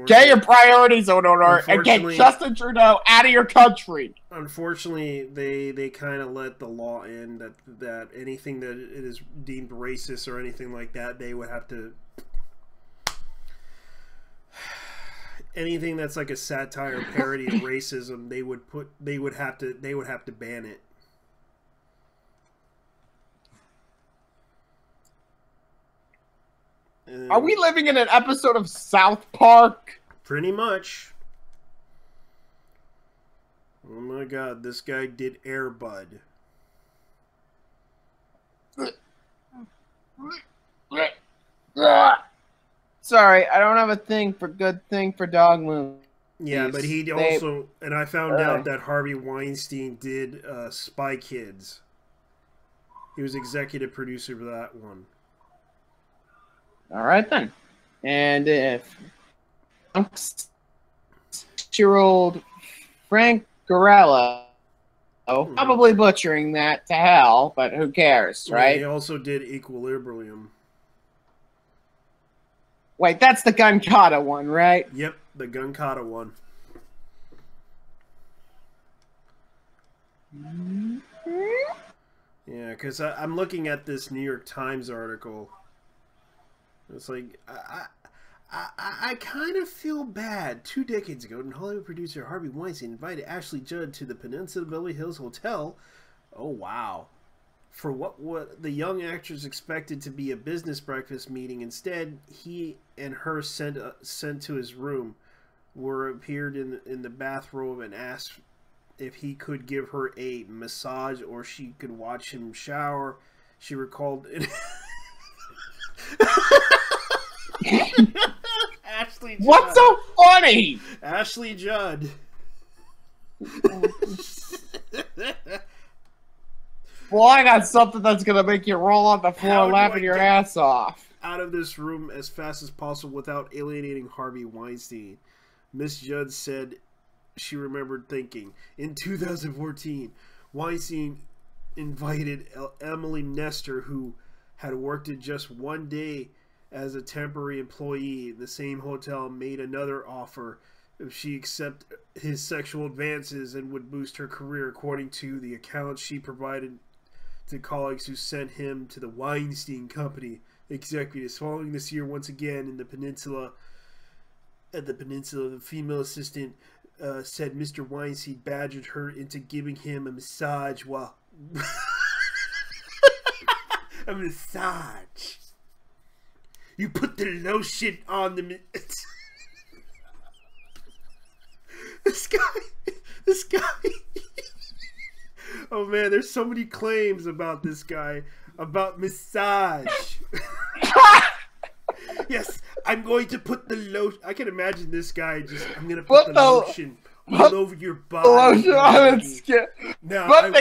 [SPEAKER 2] Get your priorities in order and get Justin Trudeau out of your country.
[SPEAKER 1] Unfortunately, they kind of let the law in that anything that it is deemed racist or anything like that, they would have to. Anything that's like a satire parody of racism, they would have to ban it.
[SPEAKER 2] Are we living in an episode of South Park?
[SPEAKER 1] Pretty much. Oh my god, this guy did Air Bud.
[SPEAKER 2] Sorry, I don't have a good thing for dog movies.
[SPEAKER 1] Yeah, but he also, and I found out that Harvey Weinstein did Spy Kids. He was executive producer for that one.
[SPEAKER 2] All right then. And if 6-year-old Frank Gorello, probably butchering that to hell, but who cares, right?
[SPEAKER 1] Yeah, he also did Equilibrium.
[SPEAKER 2] Wait, that's the Gunkata one, right?
[SPEAKER 1] Yep, the Gunkata one. Yeah, because I'm looking at this New York Times article. It's like, I kind of feel bad. 2 decades ago, Hollywood producer Harvey Weinstein invited Ashley Judd to the Peninsula Beverly Hills Hotel. Oh, wow. For what the young actress expected to be a business breakfast meeting. Instead, he and her sent to his room, where appeared in the bathrobe and asked if he could give her a massage or she could watch him shower. She recalled it. Ashley Judd.
[SPEAKER 2] What's so funny?
[SPEAKER 1] Ashley Judd.
[SPEAKER 2] Well, I got something that's gonna make you roll on the floor laughing your ass off.
[SPEAKER 1] Out of this room as fast as possible without alienating Harvey Weinstein. Miss Judd said she remembered thinking, in 2014, Weinstein invited Emily Nestor, who had worked it just one day as a temporary employee in the same hotel, made another offer if she accepted his sexual advances and would boost her career, according to the account she provided to colleagues who sent him to the Weinstein Company executives. Following this year, once again in the peninsula, the female assistant said Mr. Weinstein badgered her into giving him a massage while a massage. You put the lotion on the this guy. Oh man, there's so many claims about this guy about massage. Yes, I'm going to put the lotion. I can imagine this guy just. I'm going to put the lotion all over your body.
[SPEAKER 2] Lotion on his skin.
[SPEAKER 1] Now,
[SPEAKER 2] put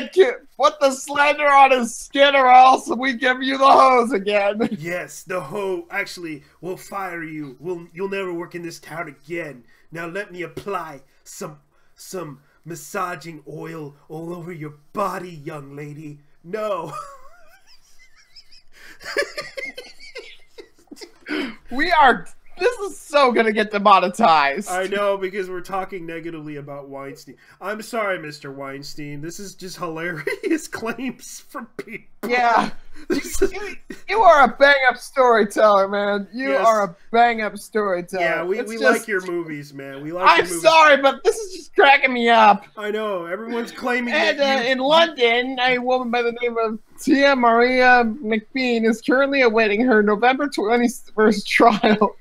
[SPEAKER 2] the slender on his skin, or else we give you the hose again.
[SPEAKER 1] Yes, the hose. Actually, we'll fire you. You'll never work in this town again. Now let me apply some massaging oil all over your body, young lady. No.
[SPEAKER 2] This is so gonna get demonetized.
[SPEAKER 1] I know, because we're talking negatively about Weinstein. I'm sorry, Mr. Weinstein. This is just hilarious claims from people.
[SPEAKER 2] Yeah. You are a bang-up storyteller, man. You are a bang-up storyteller.
[SPEAKER 1] Yeah, we like your movies, man. We like
[SPEAKER 2] I'm
[SPEAKER 1] your movies.
[SPEAKER 2] sorry, but this is just cracking me up.
[SPEAKER 1] I know. Everyone's claiming
[SPEAKER 2] and
[SPEAKER 1] that
[SPEAKER 2] in London, a woman by the name of Tia Maria McBean is currently awaiting her November 21st trial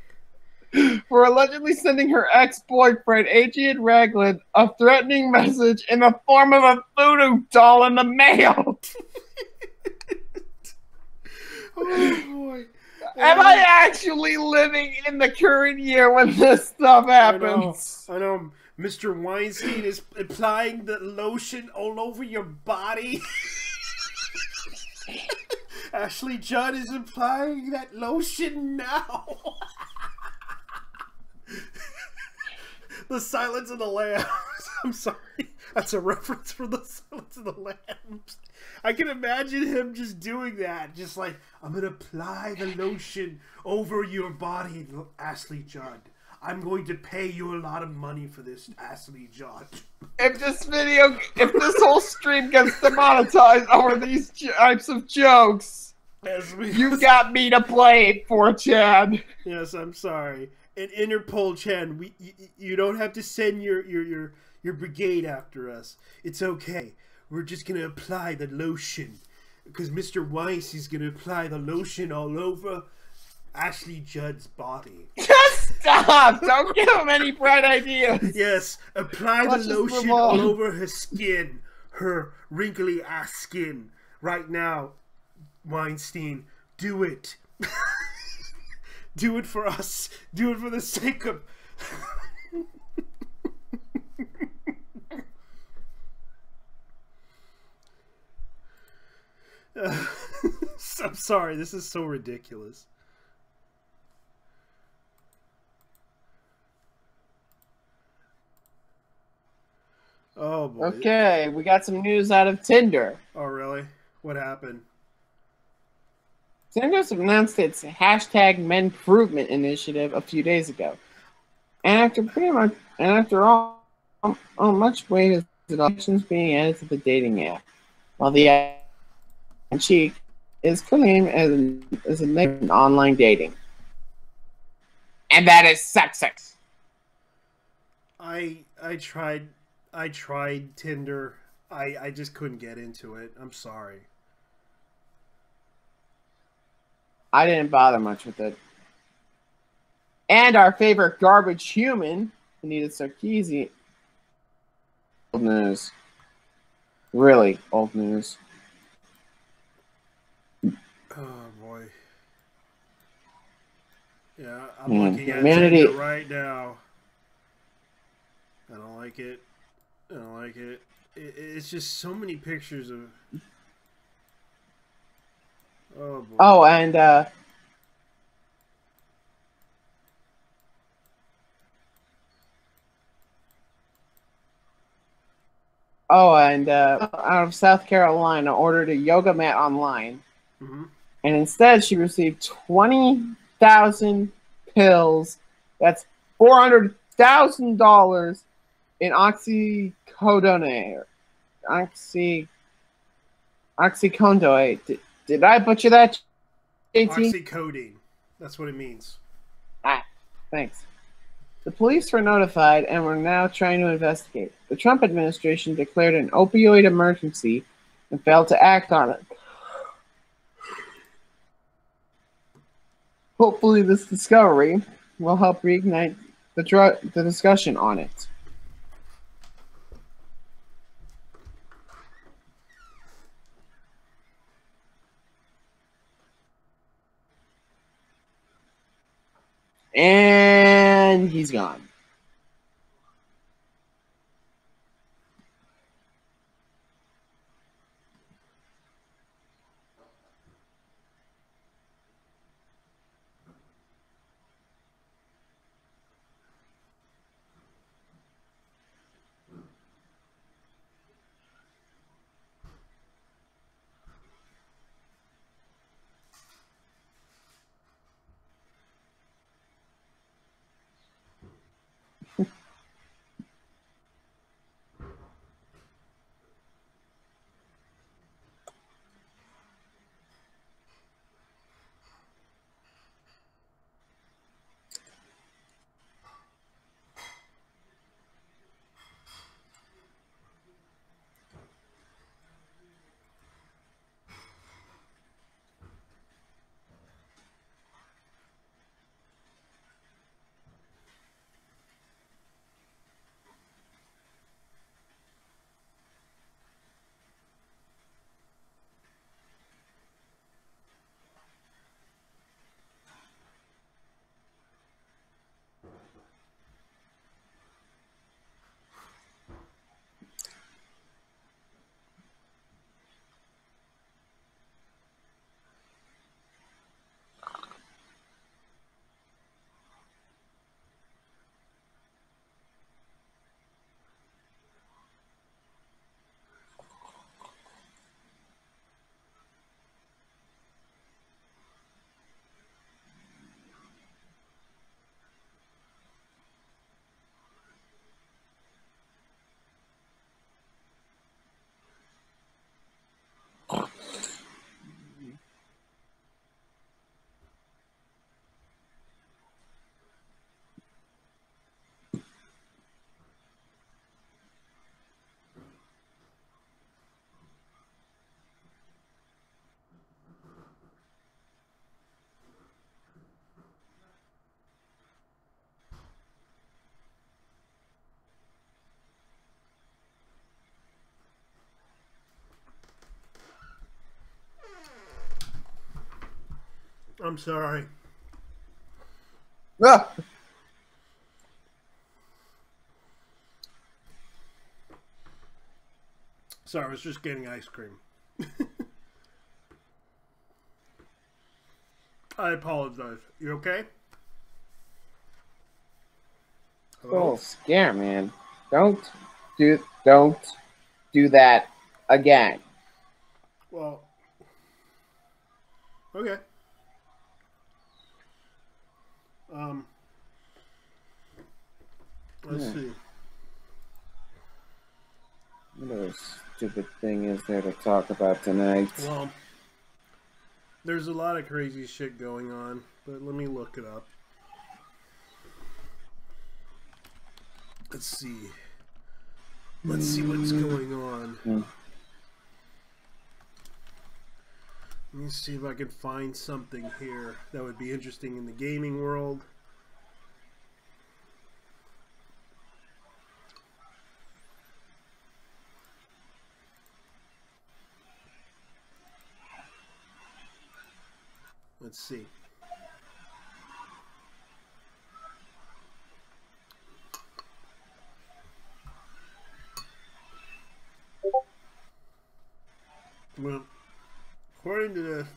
[SPEAKER 2] for allegedly sending her ex-boyfriend, Adrian Ragland, a threatening message in the form of a voodoo doll in the mail.
[SPEAKER 1] Oh boy.
[SPEAKER 2] Am I actually living in the current year when this stuff happens?
[SPEAKER 1] I know. Mr. Weinstein is applying the lotion all over your body. Ashley Judd is applying that lotion now. The Silence of the Lambs. I'm sorry. That's a reference for The Silence of the Lambs. I can imagine him just doing that. Just like, I'm going to apply the lotion over your body, Ashley Judd. I'm going to pay you a lot of money for this, Ashley Judd.
[SPEAKER 2] If this whole stream gets demonetized over these types of jokes, you got me to blame for, Chad.
[SPEAKER 1] Yes, I'm sorry. And Interpol, Chan, you don't have to send your brigade after us. It's okay. We're just gonna apply the lotion, because Mr. Weiss is gonna apply the lotion all over Ashley Judd's body.
[SPEAKER 2] Just stop! Don't give him any bright ideas.
[SPEAKER 1] Yes, apply the lotion all over her skin, her wrinkly ass skin, right now, Weinstein. Do it. Do it for us. Do it for the sake of... I'm sorry, this is so ridiculous. Oh boy.
[SPEAKER 2] Okay, we got some news out of Tinder.
[SPEAKER 1] Oh really? What happened?
[SPEAKER 2] Tinder's announced its #MenProvement initiative a few days ago, and after all much weight is the options being added to the dating app, while the cheek is claimed as a negative online dating, and that is sex.
[SPEAKER 1] I tried Tinder. I just couldn't get into it. I'm sorry.
[SPEAKER 2] I didn't bother much with it. And our favorite garbage human, Anita Sarkeesian. Old news. Really old news.
[SPEAKER 1] Oh boy. Yeah, I'm looking at
[SPEAKER 2] Humanity.
[SPEAKER 1] Tinder right now. I don't like it. I don't like it. It's just so many pictures of... Oh boy.
[SPEAKER 2] Oh, and out of South Carolina, ordered a yoga mat online, and instead she received 20,000 pills. That's $400,000 in oxycodone. Did I butcher that,
[SPEAKER 1] Oxycodone. That's what it means.
[SPEAKER 2] Ah, thanks. The police were notified and were now trying to investigate. The Trump administration declared an opioid emergency and failed to act on it. Hopefully, this discovery will help reignite the discussion on it. And he's gone.
[SPEAKER 1] I'm sorry.
[SPEAKER 2] Ah.
[SPEAKER 1] Sorry, I was just getting ice cream. I apologize. You okay? Hello?
[SPEAKER 2] Oh, scare, man. Don't do that again.
[SPEAKER 1] Well, okay. Um, let's see.
[SPEAKER 2] What other stupid thing is there to talk about tonight?
[SPEAKER 1] Well, there's a lot of crazy shit going on, but let me look it up. Let's see. Let's see what's going on. Let me see if I can find something here that would be interesting in the gaming world. Let's see. Well, according to this,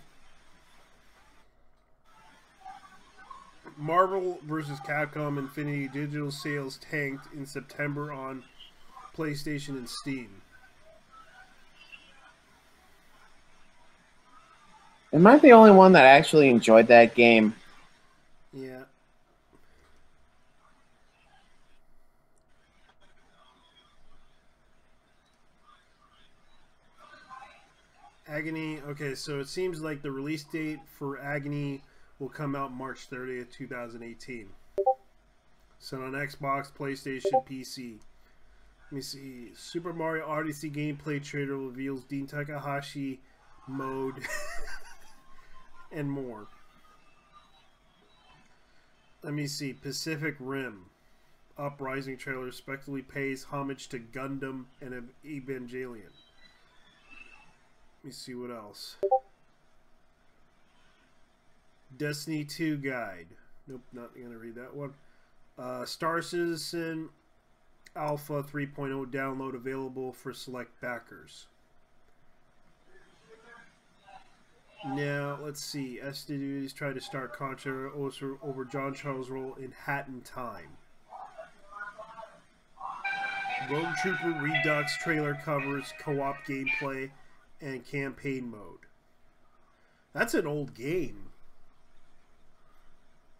[SPEAKER 1] Marvel vs. Capcom Infinity digital sales tanked in September on PlayStation and Steam.
[SPEAKER 2] Am I the only one that actually enjoyed that game?
[SPEAKER 1] Yeah. Agony. Okay, so it seems like the release date for Agony will come out March 30th, 2018. So on Xbox, PlayStation, PC. Let me see. Super Mario Odyssey gameplay trailer reveals Dean Takahashi mode and more. Let me see. Pacific Rim Uprising trailer spectacularly pays homage to Gundam and Evangelion. Let me see what else. Destiny 2 guide. Nope, not going to read that one. Star Citizen Alpha 3.0 download available for select backers. Now, let's see. SDUs tried to start controversy over John Charles' role in Hat in Time. Rogue Trooper Redux trailer covers co-op gameplay and campaign mode. That's an old game.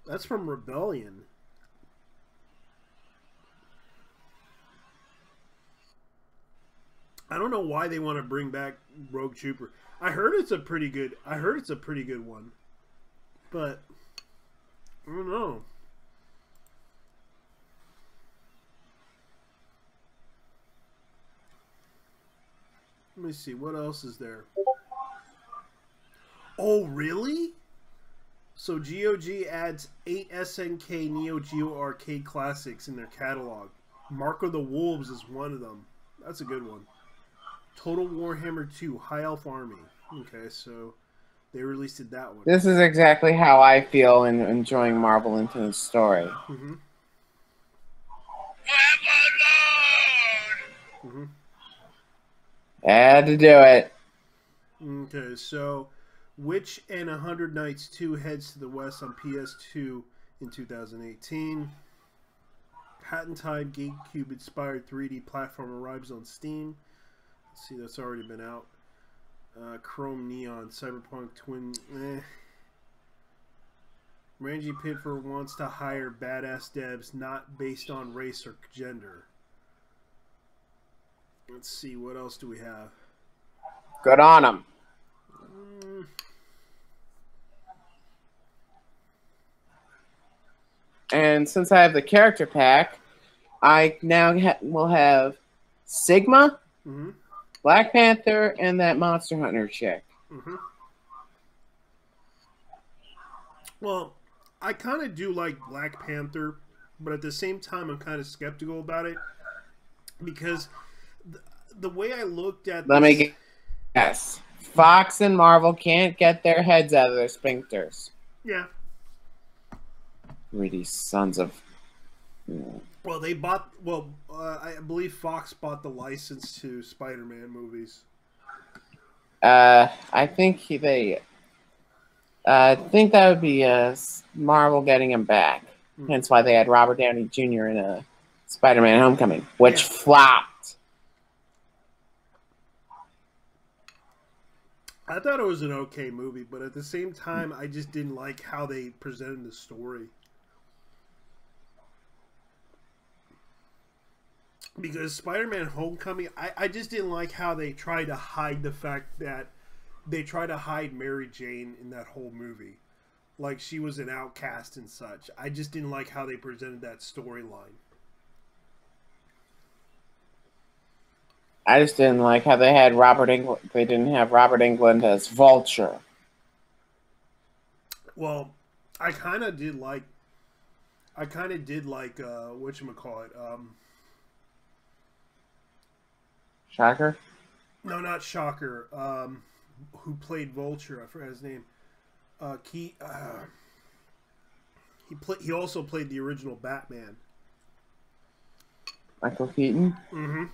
[SPEAKER 1] That's from Rebellion. I don't know why they want to bring back Rogue Trooper. I heard it's a pretty good one. But I don't know. Let me see, what else is there? Oh, really? So GOG adds 8 SNK Neo Geo arcade classics in their catalog. Mark of the Wolves is one of them. That's a good one. Total Warhammer 2 High Elf Army. Okay, so they released that one.
[SPEAKER 2] This is exactly how I feel in enjoying Marvel Infinite Story.
[SPEAKER 1] Mm-hmm. Mm-hmm.
[SPEAKER 2] Had to do it.
[SPEAKER 1] Okay, so Witch and 100 Nights 2 heads to the west on PS2 in 2018. Hat in Time GameCube inspired 3D platform arrives on Steam. Let's see, that's already been out. Chrome Neon, Cyberpunk Twin. Randy Pitford wants to hire badass devs not based on race or gender. Let's see, what else do we have?
[SPEAKER 2] Good on them. And since I have the character pack, I now will have Sigma,
[SPEAKER 1] Mm-hmm.
[SPEAKER 2] Black Panther, and that Monster Hunter chick.
[SPEAKER 1] Mm-hmm. Well, I kind of do like Black Panther, but at the same time, I'm kind of skeptical about it because the way I looked at
[SPEAKER 2] Let me guess. Fox and Marvel can't get their heads out of their sphincters.
[SPEAKER 1] Yeah.
[SPEAKER 2] Greedy sons of...
[SPEAKER 1] Well, they bought... Well, I believe Fox bought the license to Spider-Man movies.
[SPEAKER 2] I think I think that would be Marvel getting him back. Mm-hmm. Hence why they had Robert Downey Jr. in Spider-Man Homecoming, which flopped.
[SPEAKER 1] I thought it was an okay movie, but at the same time, I just didn't like how they presented the story. Because Spider-Man Homecoming, I just didn't like how they tried to hide the fact that they tried to hide Mary Jane in that whole movie. Like she was an outcast and such. I just didn't like how they presented that storyline.
[SPEAKER 2] I just didn't like how they had Robert Englund. They didn't have Robert Englund as Vulture.
[SPEAKER 1] Well, I kind of did like whatchamacallit,
[SPEAKER 2] Shocker?
[SPEAKER 1] No, not Shocker. Who played Vulture? I forgot his name. He also played the original Batman.
[SPEAKER 2] Michael Keaton?
[SPEAKER 1] Mm-hmm.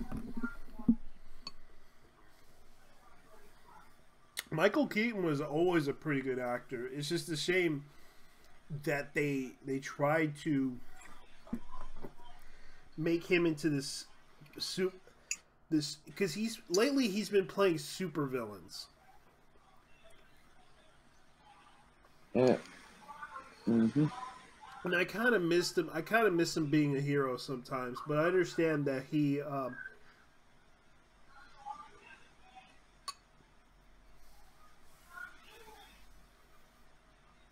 [SPEAKER 1] Michael Keaton was always a pretty good actor. It's just a shame that they tried to make him into this because he's been playing super villains.
[SPEAKER 2] Yeah. Mm-hmm.
[SPEAKER 1] And I kind of missed him. I kind of miss him being a hero sometimes, but I understand that he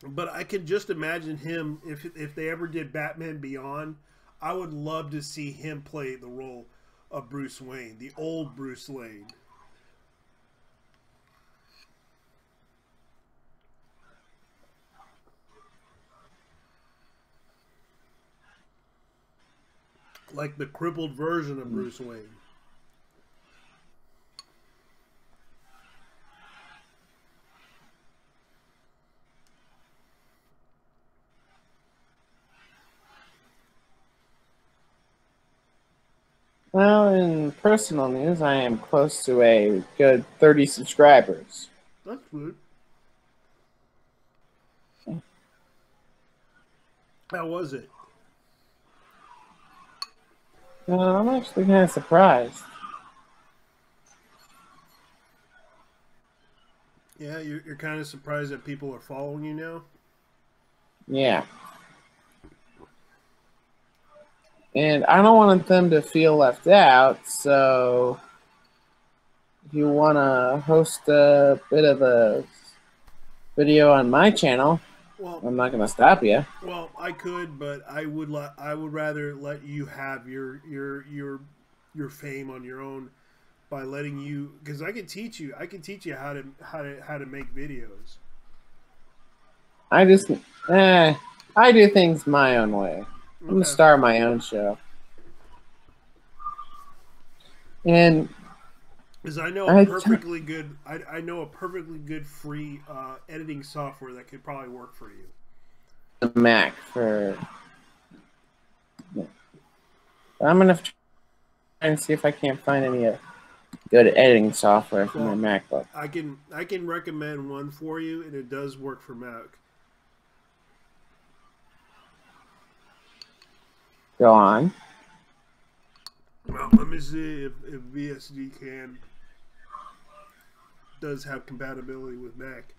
[SPEAKER 1] But I can just imagine him if they ever did Batman Beyond. I would love to see him play the role of Bruce Wayne, the old Bruce Wayne. Like the crippled version of Bruce Wayne.
[SPEAKER 2] Well, in personal news, I am close to a good 30 subscribers.
[SPEAKER 1] That's good. How was it?
[SPEAKER 2] I'm actually kind of surprised.
[SPEAKER 1] Yeah, you're kind of surprised that people are following you now?
[SPEAKER 2] Yeah. And I don't want them to feel left out, so if you want to host a bit of a video on my channel,
[SPEAKER 1] Well,
[SPEAKER 2] I'm not going to stop you.
[SPEAKER 1] well, I could, but I would rather let you have your fame on your own by letting you, because I can teach you how to make videos.
[SPEAKER 2] I just, I do things my own way. I'm going to start my own show. And
[SPEAKER 1] because I know a perfectly good, I know a perfectly good free editing software that could probably work for you.
[SPEAKER 2] The Mac for. I'm gonna try and see if I can't find any good editing software for my MacBook.
[SPEAKER 1] I can recommend one for you, and it does work for Mac.
[SPEAKER 2] Go on.
[SPEAKER 1] Well, let me see if VSD can does have compatibility with Mac.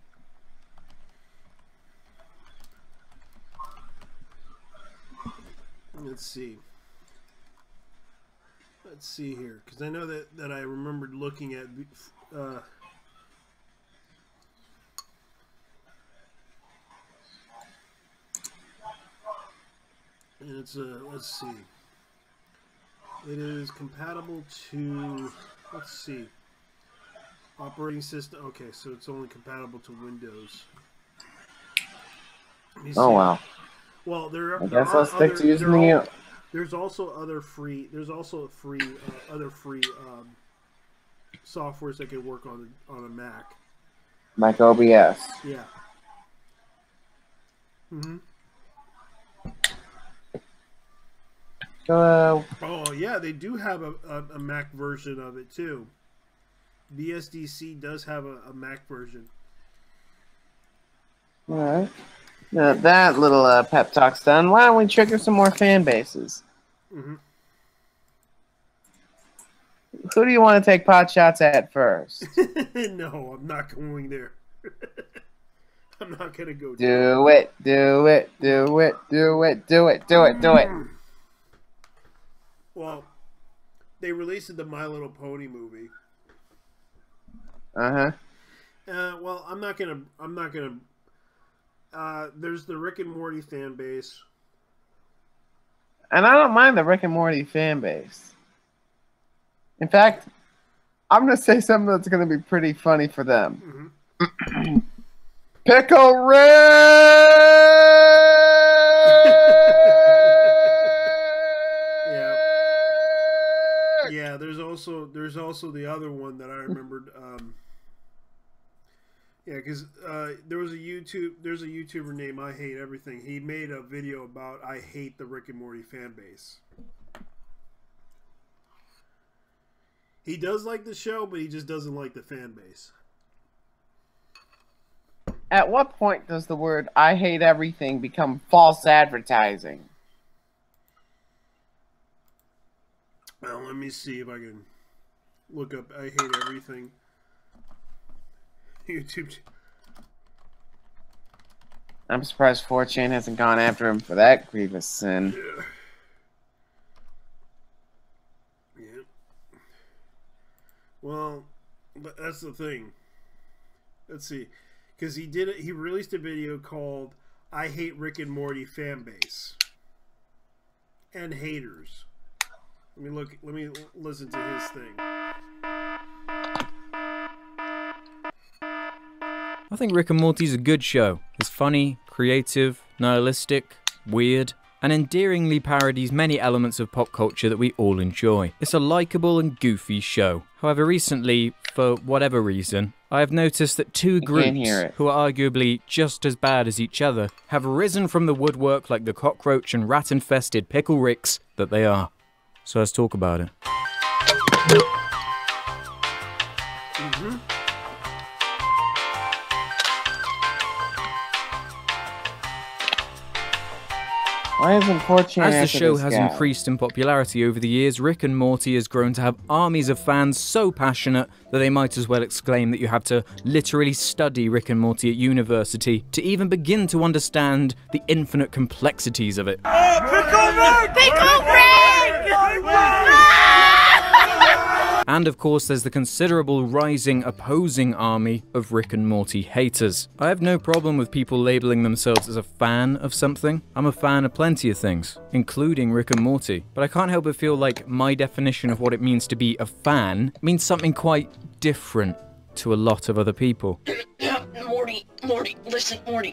[SPEAKER 1] Let's see. Let's see here, because I know that I remembered looking at. And it's let's see. It is compatible to. Let's see. Operating system. Okay, so it's only compatible to Windows.
[SPEAKER 2] Oh wow.
[SPEAKER 1] Well,
[SPEAKER 2] I guess I'll stick to using the.
[SPEAKER 1] There's also other free. There's also other free softwares that can work on a Mac.
[SPEAKER 2] Mac OBS.
[SPEAKER 1] Yeah. Mhm. Oh yeah, they do have a Mac version of it too. BSDC does have a Mac version.
[SPEAKER 2] All right. Now that little pep talk's done, why don't we trigger some more fan bases?
[SPEAKER 1] Mm-hmm.
[SPEAKER 2] Who do you want to take pot shots at first?
[SPEAKER 1] No, I'm not going there. I'm not gonna go.
[SPEAKER 2] Do it.
[SPEAKER 1] Well, they released the My Little Pony movie. Well, I'm not gonna. There's the Rick and Morty fan base,
[SPEAKER 2] and I don't mind the Rick and Morty fan base. In fact, I'm gonna say something that's gonna be pretty funny for them. Mm-hmm. Pickle Rick.
[SPEAKER 1] Yeah. There's also the other one that I remembered. Yeah, because there's a YouTuber named I Hate Everything. He made a video about I hate the Rick and Morty fan base. He does like the show, but he just doesn't like the fan base.
[SPEAKER 2] At what point does the word I hate everything become false advertising?
[SPEAKER 1] Well, let me see if I can look up I hate everything. YouTube.
[SPEAKER 2] I'm surprised 4chan hasn't gone after him for that grievous sin.
[SPEAKER 1] Yeah. Well, but that's the thing. Let's see. because he released a video called "I Hate Rick and Morty Fan Base and Haters." Let me listen to his thing.
[SPEAKER 3] I think Rick and Morty's a good show. It's funny, creative, nihilistic, weird, and endearingly parodies many elements of pop culture that we all enjoy. It's a likable and goofy show. However, recently, for whatever reason, I have noticed that two groups, who are arguably just as bad as each other, have risen from the woodwork like the cockroach and rat-infested Pickle Ricks that they are. So let's talk about it.
[SPEAKER 2] Why isn't 4chan
[SPEAKER 3] As the
[SPEAKER 2] after
[SPEAKER 3] show
[SPEAKER 2] this
[SPEAKER 3] has
[SPEAKER 2] guy?
[SPEAKER 3] increased in popularity over the years, Rick and Morty has grown to have armies of fans so passionate that they might as well exclaim that you have to literally study Rick and Morty at university to even begin to understand the infinite complexities of it. And of course, there's the considerable rising opposing army of Rick and Morty haters. I have no problem with people labeling themselves as a fan of something. I'm a fan of plenty of things, including Rick and Morty. But I can't help but feel like my definition of what it means to be a fan means something quite different to a lot of other people.
[SPEAKER 4] Morty, listen, Morty.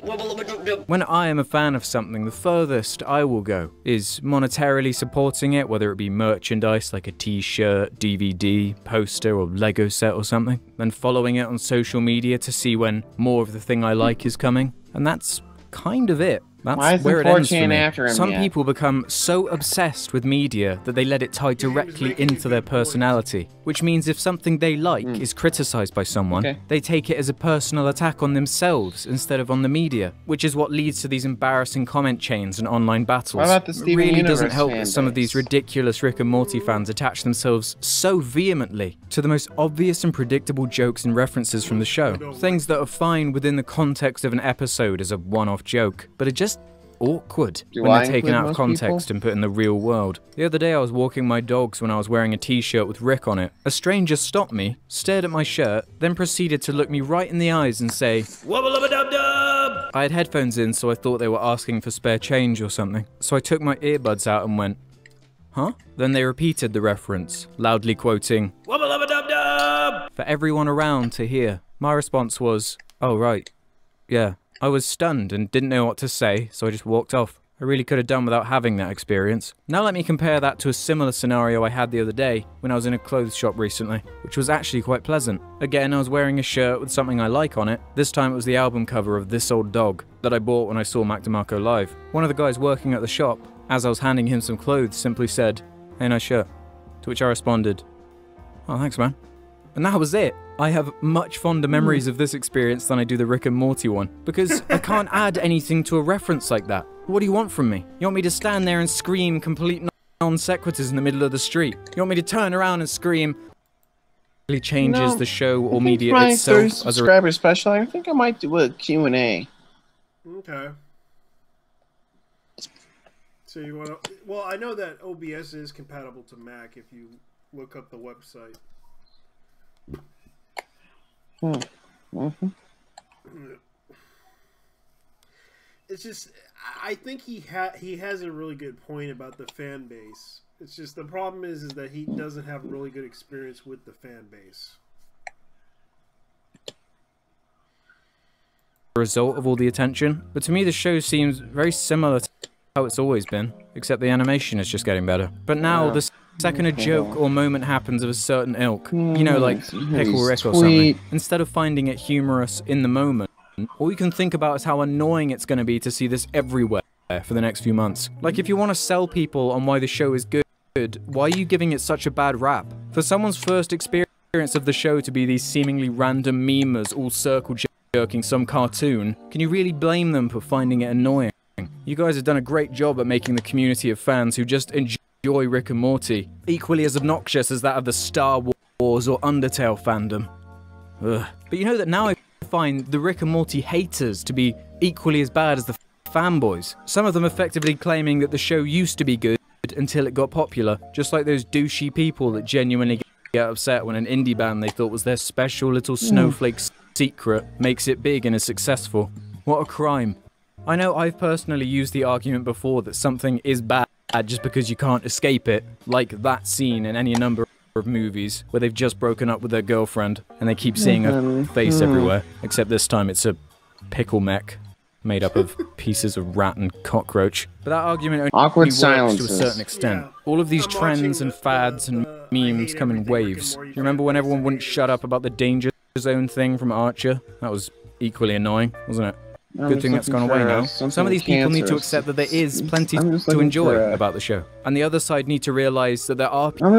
[SPEAKER 3] When I am a fan of something, the furthest I will go is monetarily supporting it, whether it be merchandise like a t-shirt, DVD, poster, or Lego set or something, then following it on social media to see when more of the thing I like is coming. And that's kind of it. That's where it ends for me. Some people become so obsessed with media that they let it tie directly into their personality, which means if something they like is criticized by someone, they take it as a personal attack on themselves instead of on the media, which is what leads to these embarrassing comment chains and online battles.
[SPEAKER 2] What about the
[SPEAKER 3] It
[SPEAKER 2] Steven
[SPEAKER 3] really
[SPEAKER 2] Universe
[SPEAKER 3] doesn't help
[SPEAKER 2] fan
[SPEAKER 3] that some of
[SPEAKER 2] base?
[SPEAKER 3] these ridiculous Rick and Morty fans attach themselves so vehemently to the most obvious and predictable jokes and references from the show. Things that are fine within the context of an episode as a one-off joke, but are just awkward when they're taken out of context and put in the real world. The other day I was walking my dogs when I was wearing a t-shirt with Rick on it. A stranger stopped me, stared at my shirt, then proceeded to look me right in the eyes and say, "Wubba-lubba-dub-dub!" I had headphones in, so I thought they were asking for spare change or something. So I took my earbuds out and went, "Huh?" Then they repeated the reference, loudly quoting, "Wubba-lubba-dub-dub!" for everyone around to hear. My response was, "Oh right, yeah." I was stunned and didn't know what to say, so I just walked off. I really could have done without having that experience. Now let me compare that to a similar scenario I had the other day when I was in a clothes shop recently, which was actually quite pleasant. Again, I was wearing a shirt with something I like on it. This time it was the album cover of This Old Dog that I bought when I saw Mac DeMarco live. One of the guys working at the shop, as I was handing him some clothes, simply said, "Hey, nice shirt." To which I responded, "Oh, thanks, man." And that was it. I have much fonder memories of this experience than I do the Rick and Morty one, because I can't add anything to a reference like that. What do you want from me? You want me to stand there and scream complete non sequiturs in the middle of the street? You want me to turn around and scream? It really changes the show or media itself as a
[SPEAKER 2] subscriber special. I think I might do a Q&A.
[SPEAKER 1] Okay. So you want to? Well, I know that OBS is compatible to Mac if you look up the website. It's just, I think he has a really good point about the fan base. It's just the problem is that he doesn't have really good experience with the fan base.
[SPEAKER 3] result of all the attention. But to me, the show seems very similar to how it's always been, except the animation is just getting better. But now, the second a joke or moment happens of a certain ilk, you know, like Pickle Rick or something, instead of finding it humorous in the moment, all you can think about is how annoying it's going to be to see this everywhere for the next few months. Like, if you want to sell people on why the show is good, why are you giving it such a bad rap? For someone's first experience of the show to be these seemingly random memers all circle jerking some cartoon, can you really blame them for finding it annoying? You guys have done a great job at making the community of fans who just enjoy Rick and Morty equally as obnoxious as that of the Star Wars or Undertale fandom. Ugh. But you know that now I find the Rick and Morty haters to be equally as bad as the fanboys. Some of them effectively claiming that the show used to be good until it got popular, just like those douchey people that genuinely get upset when an indie band they thought was their special little snowflake secret makes it big and is successful. What a crime. I know I've personally used the argument before that something is bad just because you can't escape it, like that scene in any number of movies where they've just broken up with their girlfriend and they keep seeing her face everywhere, except this time it's a pickle mech made up of pieces of rat and cockroach. But that argument only works to a certain extent.
[SPEAKER 1] Yeah.
[SPEAKER 3] All of these
[SPEAKER 1] I'm
[SPEAKER 3] trends
[SPEAKER 1] watching
[SPEAKER 3] and fads and memes come in waves. You remember when everyone wouldn't shut up about the danger zone thing from Archer? That was equally annoying, wasn't it? Good thing that's gone away now. Some of these people need to accept that there is plenty to enjoy about the show. And the other side need to realize that there are people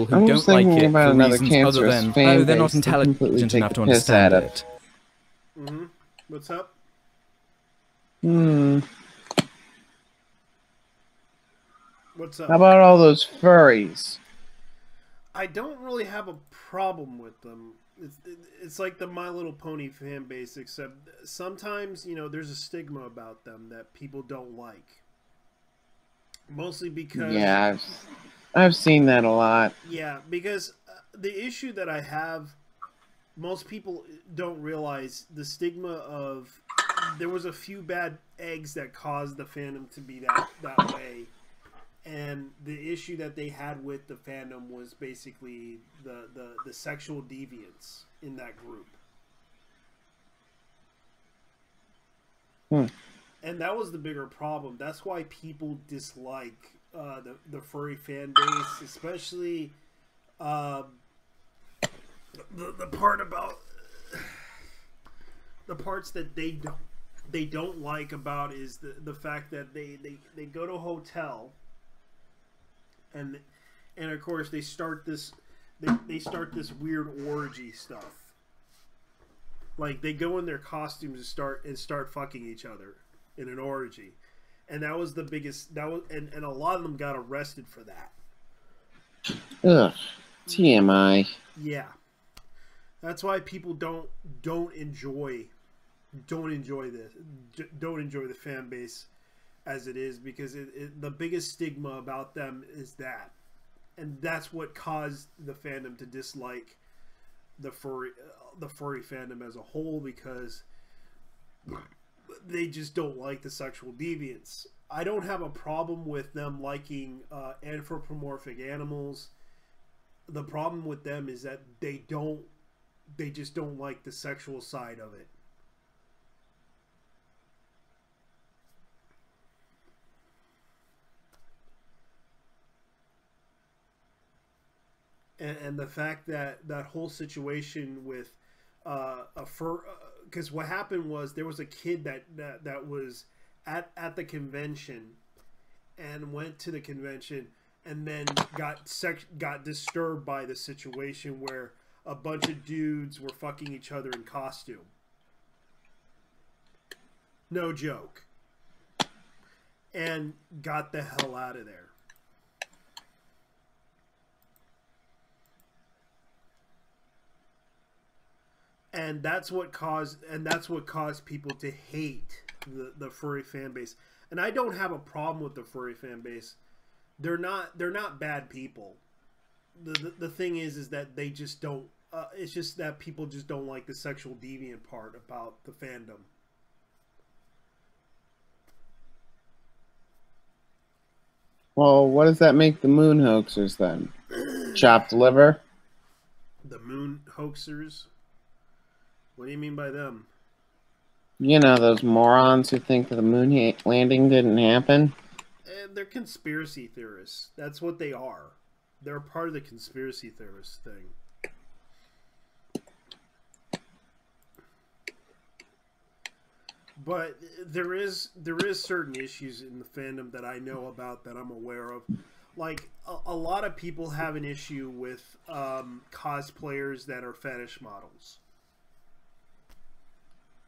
[SPEAKER 3] who don't like it for reasons other than, oh, they're not intelligent enough to understand it.
[SPEAKER 1] Mm-hmm. What's up? What's up?
[SPEAKER 2] How about all those furries?
[SPEAKER 1] I don't really have a problem with them. It's like the My Little Pony fan base, except sometimes, you know, there's a stigma about them that people don't like. Mostly because...
[SPEAKER 2] Yeah, I've seen that a lot.
[SPEAKER 1] Yeah, because the issue that I have, most people don't realize the stigma of... There was a few bad eggs that caused the fandom to be that way. And the issue that they had with the fandom was basically the sexual deviance in that group. And that was the bigger problem. That's why people dislike the furry fan base, especially the part about the parts that they don't like about is the fact that they go to a hotel. And of course they start this weird orgy stuff. Like they go in their costumes and start fucking each other in an orgy, and that was the biggest. And a lot of them got arrested for that.
[SPEAKER 2] Ugh, TMI.
[SPEAKER 1] Yeah, that's why people don't enjoy this. Don't enjoy the fan base as it is, because the biggest stigma about them is that, and that's what caused the fandom to dislike the furry fandom as a whole, because they just don't like the sexual deviance. I don't have a problem with them liking anthropomorphic animals. The problem with them is that they just don't like the sexual side of it. And the fact that whole situation with a fur, because what happened was there was a kid that was at the convention and went to the convention and then got disturbed by the situation where a bunch of dudes were fucking each other in costume. No joke. And got the hell out of there. And that's what caused people to hate the furry fan base. And I don't have a problem with the furry fan base. They're not bad people. The thing is that they just don't. It's just that people just don't like the sexual deviant part about the fandom.
[SPEAKER 2] Well, what does that make the moon hoaxers then? Chopped liver?
[SPEAKER 1] The moon hoaxers? What do you mean by them?
[SPEAKER 2] You know, those morons who think that the moon landing didn't happen?
[SPEAKER 1] They're conspiracy theorists. That's what they are. They're part of the conspiracy theorist thing. But there is certain issues in the fandom that I know about, that I'm aware of. Like, a lot of people have an issue with cosplayers that are fetish models.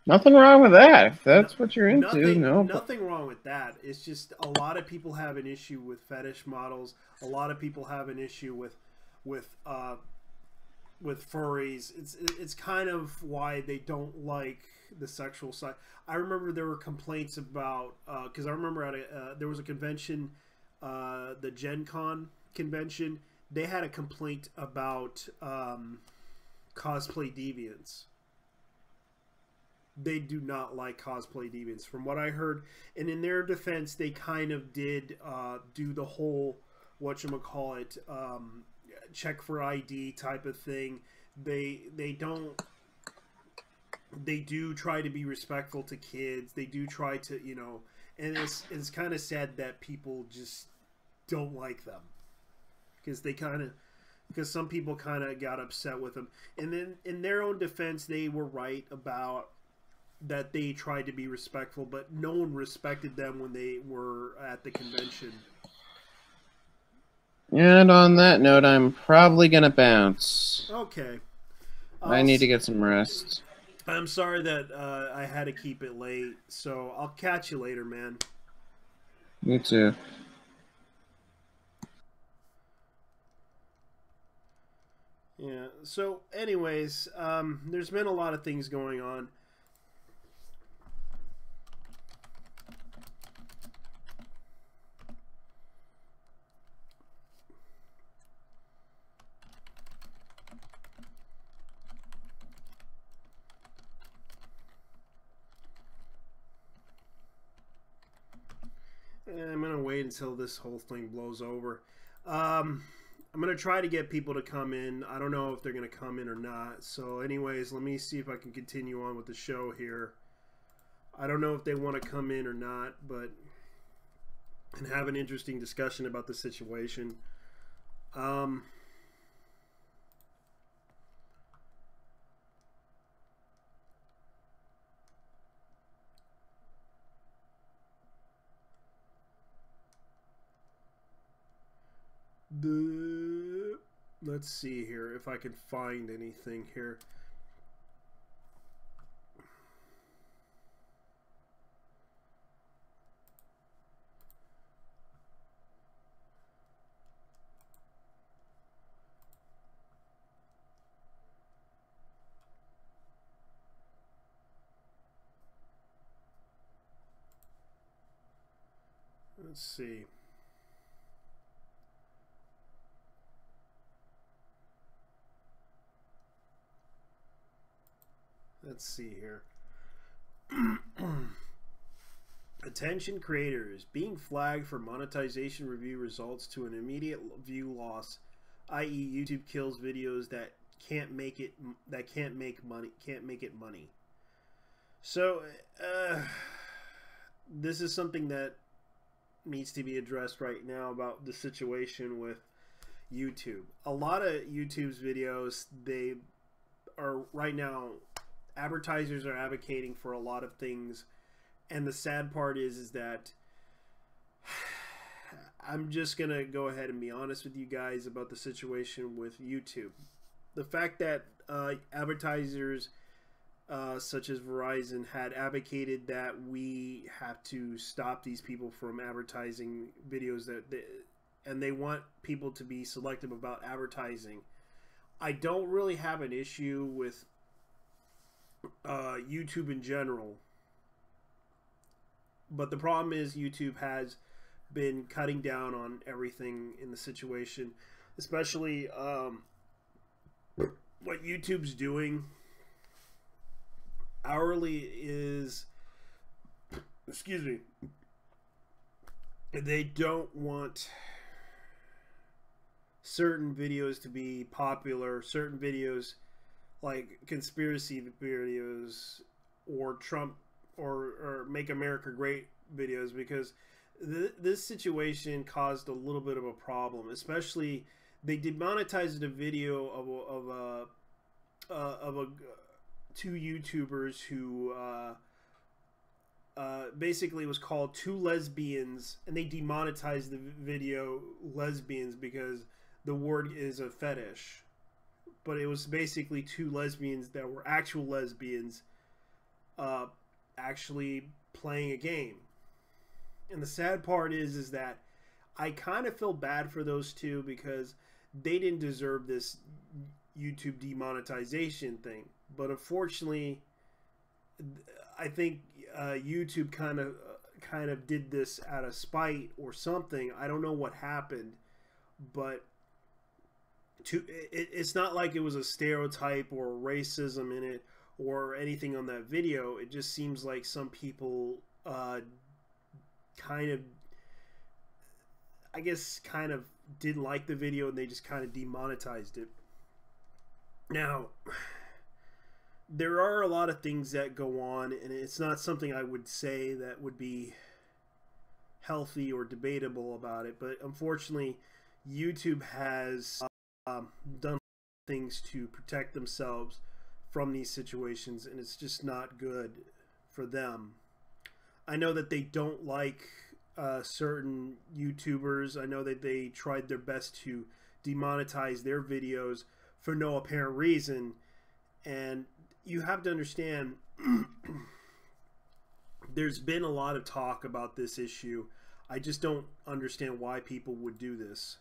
[SPEAKER 2] Nothing wrong with that. If that's what you're into,
[SPEAKER 1] nothing wrong with that. It's just a lot of people have an issue with fetish models. A lot of people have an issue with furries. It's kind of why they don't like the sexual side. I remember there were complaints about because I remember there was a convention, the Gen Con convention. They had a complaint about cosplay deviance. they do not like cosplay demons, from what I heard. And in their defense, they kind of did do the whole whatchamacallit, check for ID type of thing. They do try to be respectful to kids. They do try to, you know, and it's kind of sad that people just don't like them, because some people kind of got upset with them. And then in their own defense, they were right about that. They tried to be respectful, but no one respected them when they were at the convention.
[SPEAKER 2] And on that note, I'm probably gonna bounce.
[SPEAKER 1] Okay.
[SPEAKER 2] I need to get some rest.
[SPEAKER 1] I'm sorry that I had to keep it late, so I'll catch you later, man.
[SPEAKER 2] You too.
[SPEAKER 1] Yeah, so anyways, there's been a lot of things going on. And I'm going to wait until this whole thing blows over. I'm going to try to get people to come in. I don't know if they're going to come in or not. So anyways, let me see if I can continue on with the show here. I don't know if they want to come in or not, but and have an interesting discussion about the situation. Let's see here if I can find anything here. Let's see. Let's see here. Attention creators, being flagged for monetization review results to an immediate view loss, i.e. YouTube kills videos that can't make it money. So this is something that needs to be addressed right now about the situation with YouTube. A lot of YouTube's videos, they are right now, advertisers are advocating for a lot of things, and the sad part is that I'm just gonna go ahead and be honest with you guys about the situation with YouTube. The fact that advertisers such as Verizon had advocated that we have to stop these people from advertising videos and they want people to be selective about advertising. I don't really have an issue with YouTube in general, but the problem is YouTube has been cutting down on everything in the situation, especially what YouTube's doing hourly is, excuse me, they don't want certain videos to be popular, certain videos like conspiracy videos or Trump or Make America Great videos, because this situation caused a little bit of a problem. Especially, they demonetized a video of two YouTubers who basically was called Two Lesbians, and they demonetized the video lesbians because the word is a fetish. But it was basically two lesbians that were actual lesbians actually playing a game. And the sad part is that I kind of feel bad for those two, because they didn't deserve this YouTube demonetization thing. But unfortunately, I think YouTube kind of did this out of spite or something. I don't know what happened, but it's not like it was a stereotype or racism in it or anything on that video. It just seems like some people kind of, I guess, kind of didn't like the video and they just kind of demonetized it. Now, there are a lot of things that go on, and it's not something I would say that would be healthy or debatable about it, but unfortunately YouTube has done things to protect themselves from these situations, and it's just not good for them. I know that they don't like certain YouTubers. I know that they tried their best to demonetize their videos for no apparent reason, and you have to understand there's been a lot of talk about this issue. I just don't understand why people would do this.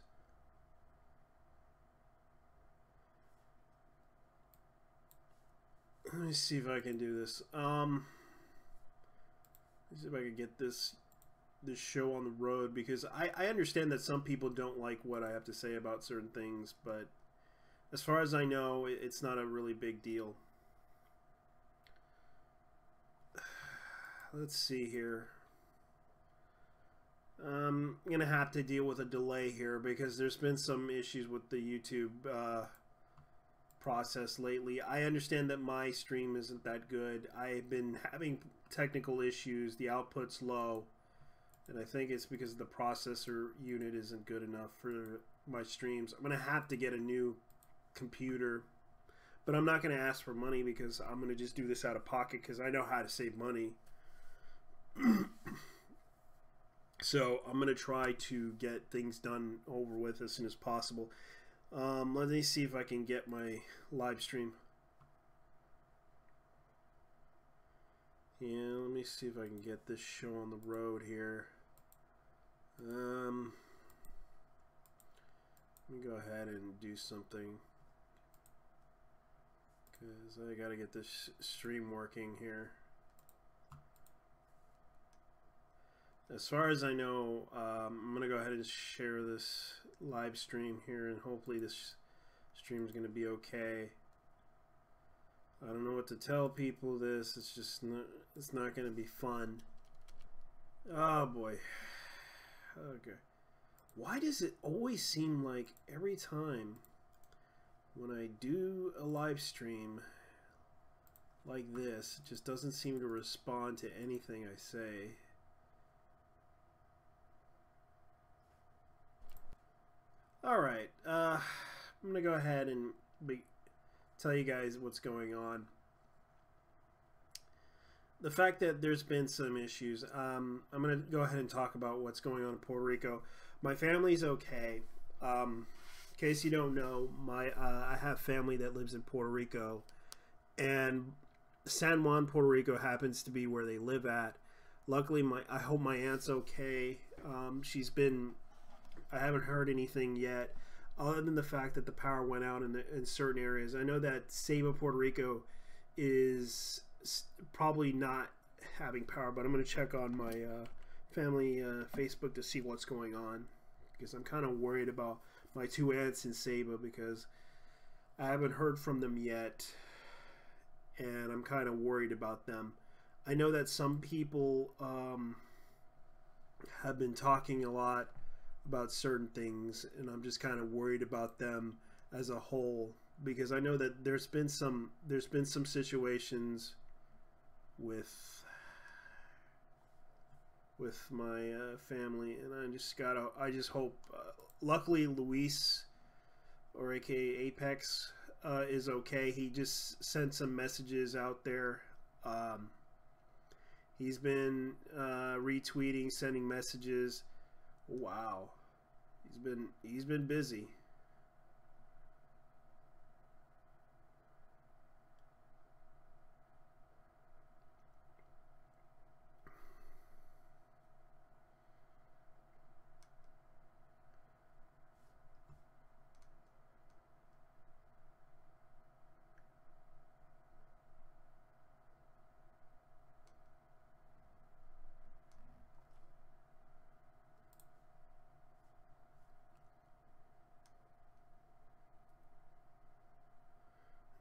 [SPEAKER 1] Let me see if I can do this. Let me see if I can get this show on the road, because I understand that some people don't like what I have to say about certain things, but as far as I know, it's not a really big deal. Let's see here. I'm going to have to deal with a delay here because there's been some issues with the YouTube process lately. I understand that my stream isn't that good. I've been having technical issues. The output's low, and I think it's because the processor unit isn't good enough for my streams. I'm going to have to get a new computer, but I'm not going to ask for money because I'm going to just do this out of pocket because I know how to save money. So I'm going to try to get things done over with as soon as possible. Let me see if I can get my live stream. Yeah, let me see if I can get this show on the road here. Let me go ahead and do something, because I got to get this stream working here. As far as I know, I'm going to go ahead and share this live stream here, and hopefully this stream is going to be okay. I don't know what to tell people this. It's just not, it's not going to be fun. Oh boy. Okay. Why does it always seem like every time when I do a live stream like this, it just doesn't seem to respond to anything I say? Alright, I'm going to go ahead and tell you guys what's going on. The fact that there's been some issues, I'm going to go ahead and talk about what's going on in Puerto Rico. My family's okay. In case you don't know, I have family that lives in Puerto Rico, and San Juan, Puerto Rico happens to be where they live at. Luckily, I hope my aunt's okay. She's been... I haven't heard anything yet, other than the fact that the power went out in certain areas. I know that Ceiba, Puerto Rico is probably not having power, but I'm going to check on my family Facebook to see what's going on, because I'm kind of worried about my two aunts in Ceiba, because I haven't heard from them yet, and I'm kind of worried about them. I know that some people have been talking a lot about certain things, and I'm just kind of worried about them as a whole, because I know that there's been some situations with my family, and I just hope luckily Luis, or aka Apex, is okay. He just sent some messages out there. He's been retweeting, sending messages. Wow, he's been busy.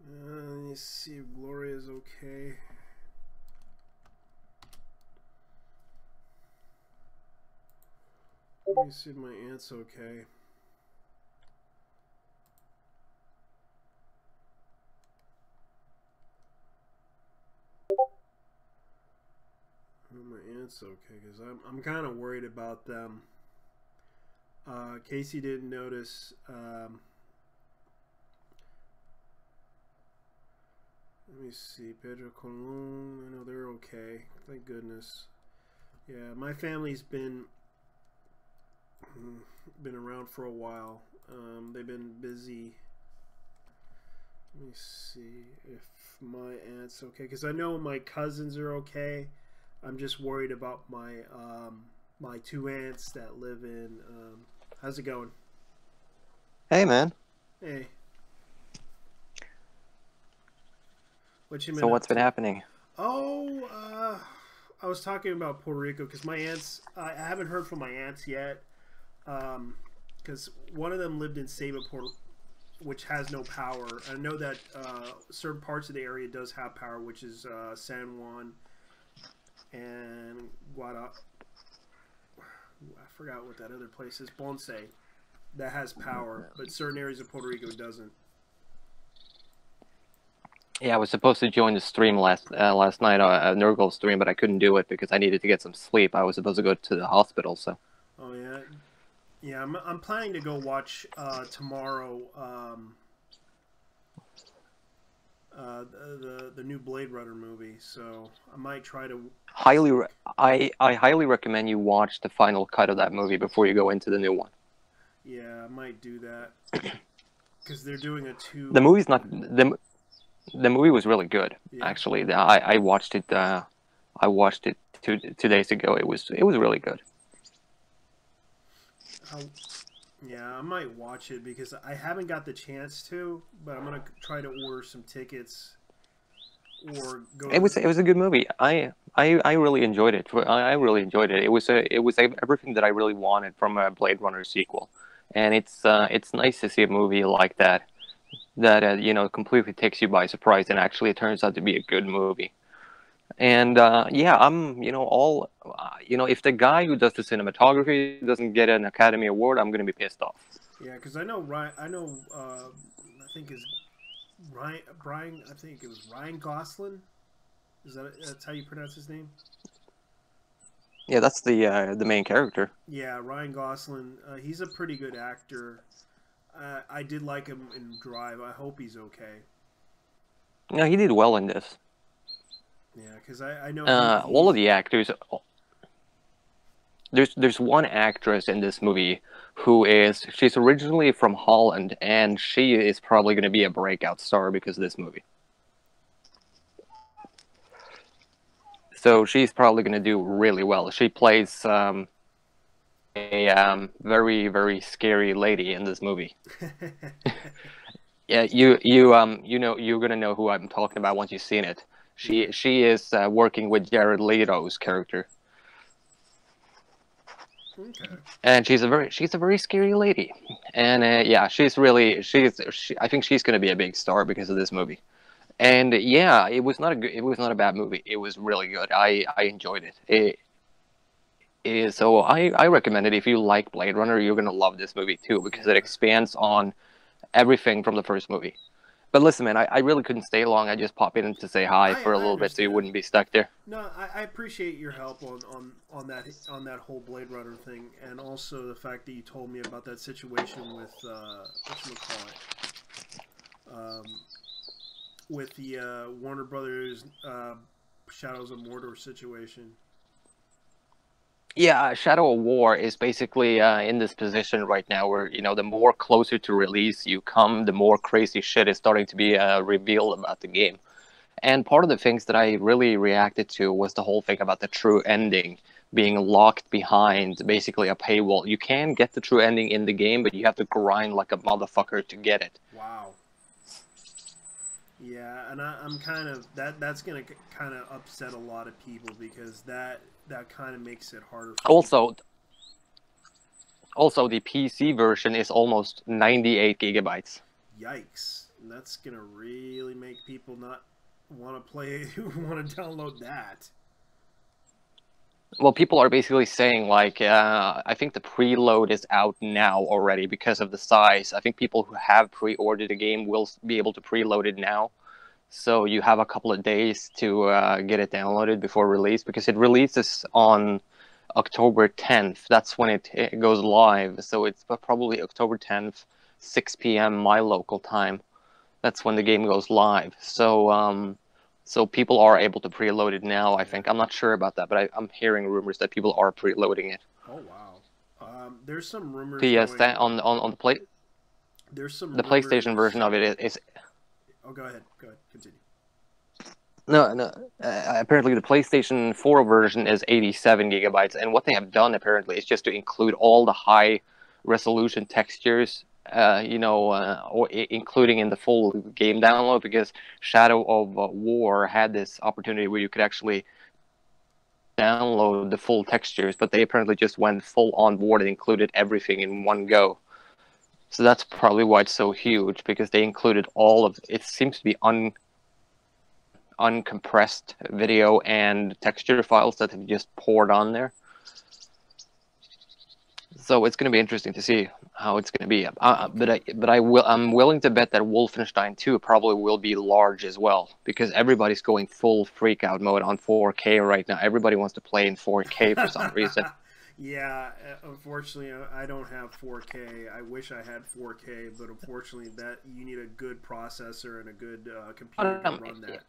[SPEAKER 1] Let me see, Gloria is okay. Let me see if my aunt's okay. My aunt's okay, because I'm kind of worried about them. Casey didn't notice. Let me see. Pedro Colon. I know they're okay. Thank goodness. Yeah, my family's been around for a while. They've been busy. Let me see if my aunt's okay, because I know my cousins are okay. I'm just worried about my my two aunts that live in. How's it going?
[SPEAKER 5] Hey, man.
[SPEAKER 1] Hey. What you
[SPEAKER 5] So what's been happening?
[SPEAKER 1] Oh, I was talking about Puerto Rico because my aunts. I haven't heard from my aunts yet. Because one of them lived in Sabaport, which has no power. I know that certain parts of the area does have power, which is San Juan and I forgot what that other place is. Ponce, that has power, but certain areas of Puerto Rico doesn't.
[SPEAKER 5] Yeah, I was supposed to join the stream last night, a Nurgle stream, but I couldn't do it because I needed to get some sleep. I was supposed to go to the hospital, so.
[SPEAKER 1] Oh yeah, yeah. I'm planning to go watch tomorrow. The new Blade Runner movie, so I might try to.
[SPEAKER 5] I highly recommend you watch the final cut of that movie before you go into the new one.
[SPEAKER 1] Yeah, I might do that because they're doing a two.
[SPEAKER 5] The movie's not the movie was really good,
[SPEAKER 1] Yeah.
[SPEAKER 5] actually. I watched it. I watched it 2 days ago. It was really good.
[SPEAKER 1] Yeah, I might watch it because I haven't got the chance to, but I'm gonna try to order some tickets or go.
[SPEAKER 5] It was a good movie. I really enjoyed it. I really enjoyed it. It was everything that I really wanted from a Blade Runner sequel, and it's nice to see a movie like that completely takes you by surprise and actually it turns out to be a good movie. And yeah, I'm all if the guy who does the cinematography doesn't get an Academy Award, I'm gonna be pissed off.
[SPEAKER 1] Yeah, because I know Ryan. I know. I think is Ryan. Brian. I think it was Ryan Gosling. That's how you pronounce his name?
[SPEAKER 5] Yeah, that's the main character.
[SPEAKER 1] Yeah, Ryan Gosling. He's a pretty good actor. I did like him in Drive. I hope he's okay.
[SPEAKER 5] No, he did well in this.
[SPEAKER 1] Yeah, because I know
[SPEAKER 5] all of the actors. There's one actress in this movie she's originally from Holland, and she is probably going to be a breakout star because of this movie. So she's probably going to do really well. She plays a very, very scary lady in this movie. Yeah, you're gonna know who I'm talking about once you've seen it. She is working with Jared Leto's character.
[SPEAKER 1] Okay.
[SPEAKER 5] And she's a very scary lady, and yeah, I think she's gonna be a big star because of this movie. And yeah, it was not a bad movie. It was really good. I enjoyed it. So I recommend it. If you like Blade Runner, you're gonna love this movie too because it expands on everything from the first movie. But listen, man, I really couldn't stay long. I just popped in to say hi for a little bit so you wouldn't be stuck there.
[SPEAKER 1] No, I appreciate your help on that whole Blade Runner thing, and also the fact that you told me about that situation with with the Warner Brothers Shadows of Mordor situation.
[SPEAKER 5] Yeah, Shadow of War is basically in this position right now where, the more closer to release you come, the more crazy shit is starting to be revealed about the game. And part of the things that I really reacted to was the whole thing about the true ending being locked behind basically a paywall. You can get the true ending in the game, but you have to grind like a motherfucker to get it.
[SPEAKER 1] Wow. Yeah, and I'm kind of that's gonna kind of upset a lot of people because that kind of makes it harder.
[SPEAKER 5] Also, the PC version is almost 98 gigabytes.
[SPEAKER 1] Yikes! And that's gonna really make people not want to play, want to download that.
[SPEAKER 5] Well, people are basically saying like, I think the preload is out now already because of the size. I think people who have pre-ordered the game will be able to preload it now. So you have a couple of days to get it downloaded before release, because it releases on October 10th. That's when it goes live. So it's probably October 10th, 6 p.m. my local time. That's when the game goes live. So people are able to preload it now, I think. I'm not sure about that, but I'm hearing rumors that people are preloading it.
[SPEAKER 1] Oh wow. There's some rumors.
[SPEAKER 5] Yes, that on the play.
[SPEAKER 1] There's some.
[SPEAKER 5] The PlayStation version of it is.
[SPEAKER 1] Oh, go ahead. Go ahead. Continue.
[SPEAKER 5] No. Apparently, the PlayStation 4 version is 87 gigabytes, and what they have done apparently is just to include all the high resolution textures, including in the full game download, because Shadow of War had this opportunity where you could actually download the full textures, but they apparently just went full on board and included everything in one go. So that's probably why it's so huge, because they included all of it. Seems to be uncompressed video and texture files that have just poured on there. So it's going to be interesting to see how it's going to be. I'm willing to bet that Wolfenstein 2 probably will be large as well, because everybody's going full freakout mode on 4K right now. Everybody wants to play in 4K for some reason.
[SPEAKER 1] Yeah, unfortunately, I don't have 4K. I wish I had 4K, but unfortunately, that you need a good processor and a good computer to run that.
[SPEAKER 5] Yeah.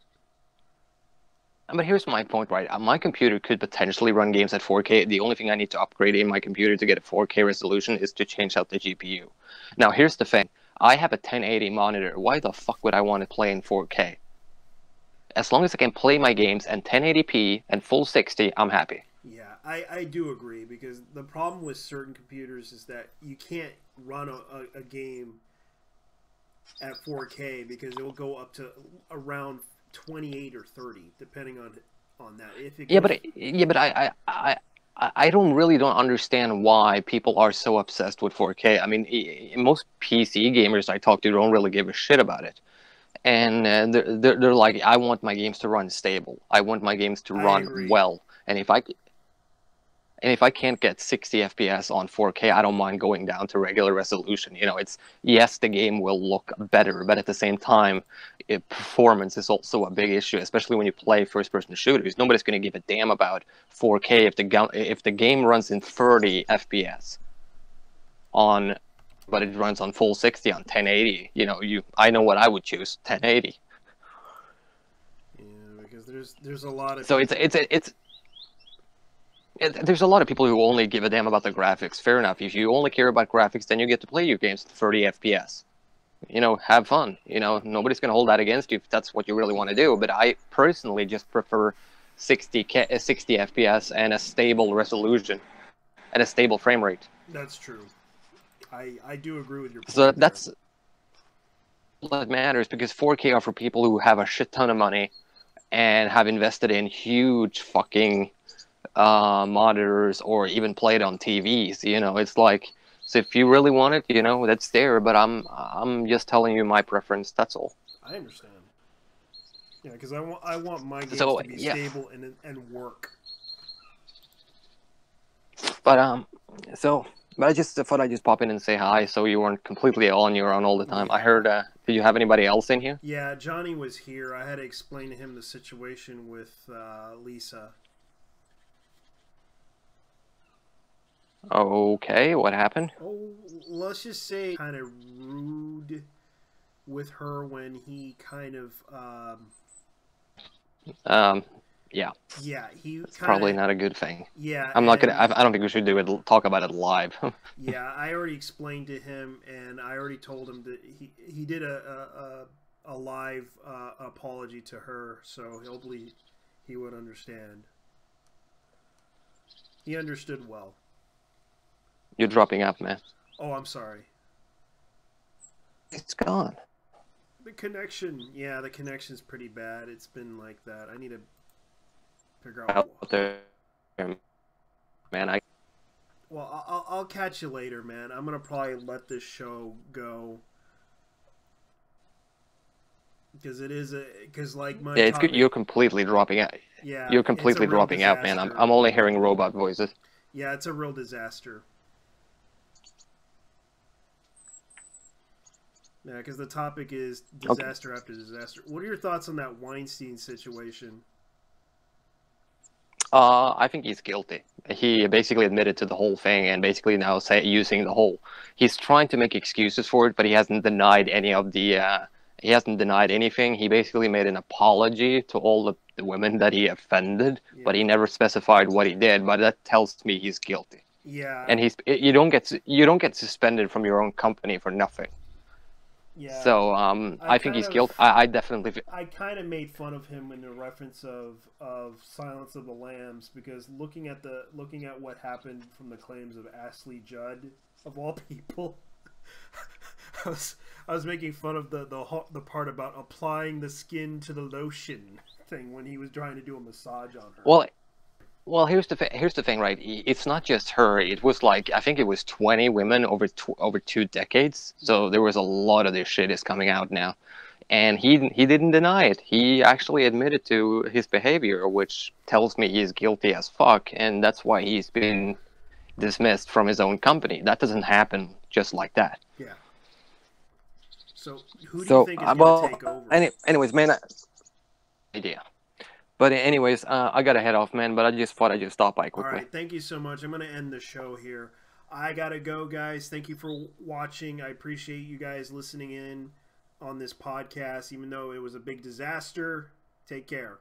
[SPEAKER 5] But here's my point, right? My computer could potentially run games at 4K. The only thing I need to upgrade in my computer to get a 4K resolution is to change out the GPU. Now, here's the thing. I have a 1080 monitor. Why the fuck would I want to play in 4K? As long as I can play my games in 1080p and full 60, I'm happy.
[SPEAKER 1] Yeah, I do agree, because the problem with certain computers is that you can't run a game at 4K, because it will go up to around 28 or 30, depending on that. If it goes...
[SPEAKER 5] I don't understand why people are so obsessed with 4K. I mean, most PC gamers I talk to don't really give a shit about it, and they're like, I want my games to run stable. I want my games to run well, and if I can't get 60 FPS on 4K, I don't mind going down to regular resolution. You know, yes, the game will look better, but at the same time, performance is also a big issue, especially when you play first-person shooters. Nobody's going to give a damn about 4K if the game runs in 30 FPS but it runs on full 60 on 1080. You know, I know what I would choose, 1080.
[SPEAKER 1] Yeah, because there's a lot of...
[SPEAKER 5] So there's a lot of people who only give a damn about the graphics. Fair enough. If you only care about graphics, then you get to play your games at 30 FPS. You know, have fun. You know, nobody's going to hold that against you if that's what you really want to do. But I personally just prefer 60 FPS and a stable resolution and a stable frame rate.
[SPEAKER 1] That's true. I do agree with your point.
[SPEAKER 5] So that's what matters, because 4K are for people who have a shit ton of money and have invested in huge fucking monitors, or even played on TVs. You know, it's like, so if you really want it, you know, that's there. But I'm just telling you my preference. That's all.
[SPEAKER 1] I understand. Yeah, because I want my games
[SPEAKER 5] to
[SPEAKER 1] be stable and work.
[SPEAKER 5] But I just thought I'd just pop in and say hi, so you weren't completely on your own all the time. I heard. Did you have anybody else in here?
[SPEAKER 1] Yeah, Johnny was here. I had to explain to him the situation with Lisa.
[SPEAKER 5] Okay, what happened?
[SPEAKER 1] Oh, let's just say kind of rude with her when he kind of
[SPEAKER 5] yeah.
[SPEAKER 1] Yeah,
[SPEAKER 5] it's probably not a good thing.
[SPEAKER 1] Yeah,
[SPEAKER 5] I don't think we should talk about it live.
[SPEAKER 1] Yeah, I already explained to him, and I already told him that he did a live apology to her, so hopefully he would understand. He understood well.
[SPEAKER 5] You're dropping out, man.
[SPEAKER 1] Oh, I'm sorry.
[SPEAKER 5] It's gone.
[SPEAKER 1] The connection, yeah, the connection's pretty bad. It's been like that. I need to figure out
[SPEAKER 5] there, man.
[SPEAKER 1] Well, I'll catch you later, man. I'm gonna probably let this show go because it is because like my
[SPEAKER 5] Yeah, it's
[SPEAKER 1] topic,
[SPEAKER 5] good. You're completely dropping out.
[SPEAKER 1] yeah,
[SPEAKER 5] You're
[SPEAKER 1] it's a
[SPEAKER 5] completely
[SPEAKER 1] real
[SPEAKER 5] dropping out, man.
[SPEAKER 1] disaster.
[SPEAKER 5] I'm only hearing robot voices.
[SPEAKER 1] Yeah, it's a real disaster. Yeah, because the topic is disaster after disaster. What are your thoughts on that Weinstein situation?
[SPEAKER 5] I think he's guilty. He basically admitted to the whole thing, and basically now using the whole. He's trying to make excuses for it, but he hasn't denied any of the. He hasn't denied anything. He basically made an apology to all the women that he offended, but he never specified what he did. But that tells me he's guilty.
[SPEAKER 1] Yeah,
[SPEAKER 5] And you don't get suspended from your own company for nothing.
[SPEAKER 1] yeah.
[SPEAKER 5] So I think he's guilty. I definitely.
[SPEAKER 1] I kind of made fun of him in the reference of Silence of the Lambs, because looking at what happened from the claims of Ashley Judd, of all people, I was making fun of the part about applying the skin to the lotion thing when he was trying to do a massage on her.
[SPEAKER 5] Well, here's the thing, right? It's not just her. It was like, I think it was 20 women over 2 decades. So there was a lot of this shit is coming out now, and he didn't deny it. He actually admitted to his behavior, which tells me he's guilty as fuck, and that's why he's been dismissed from his own company. That doesn't happen just like that.
[SPEAKER 1] Yeah. So who do you think is going to take over?
[SPEAKER 5] Anyways, man, idea. But anyways, I gotta head off, man. But I just thought I'd just stop by quickly.
[SPEAKER 1] All right, thank you so much. I'm gonna end the show here. I gotta go, guys. Thank you for watching. I appreciate you guys listening in on this podcast, even though it was a big disaster. Take care.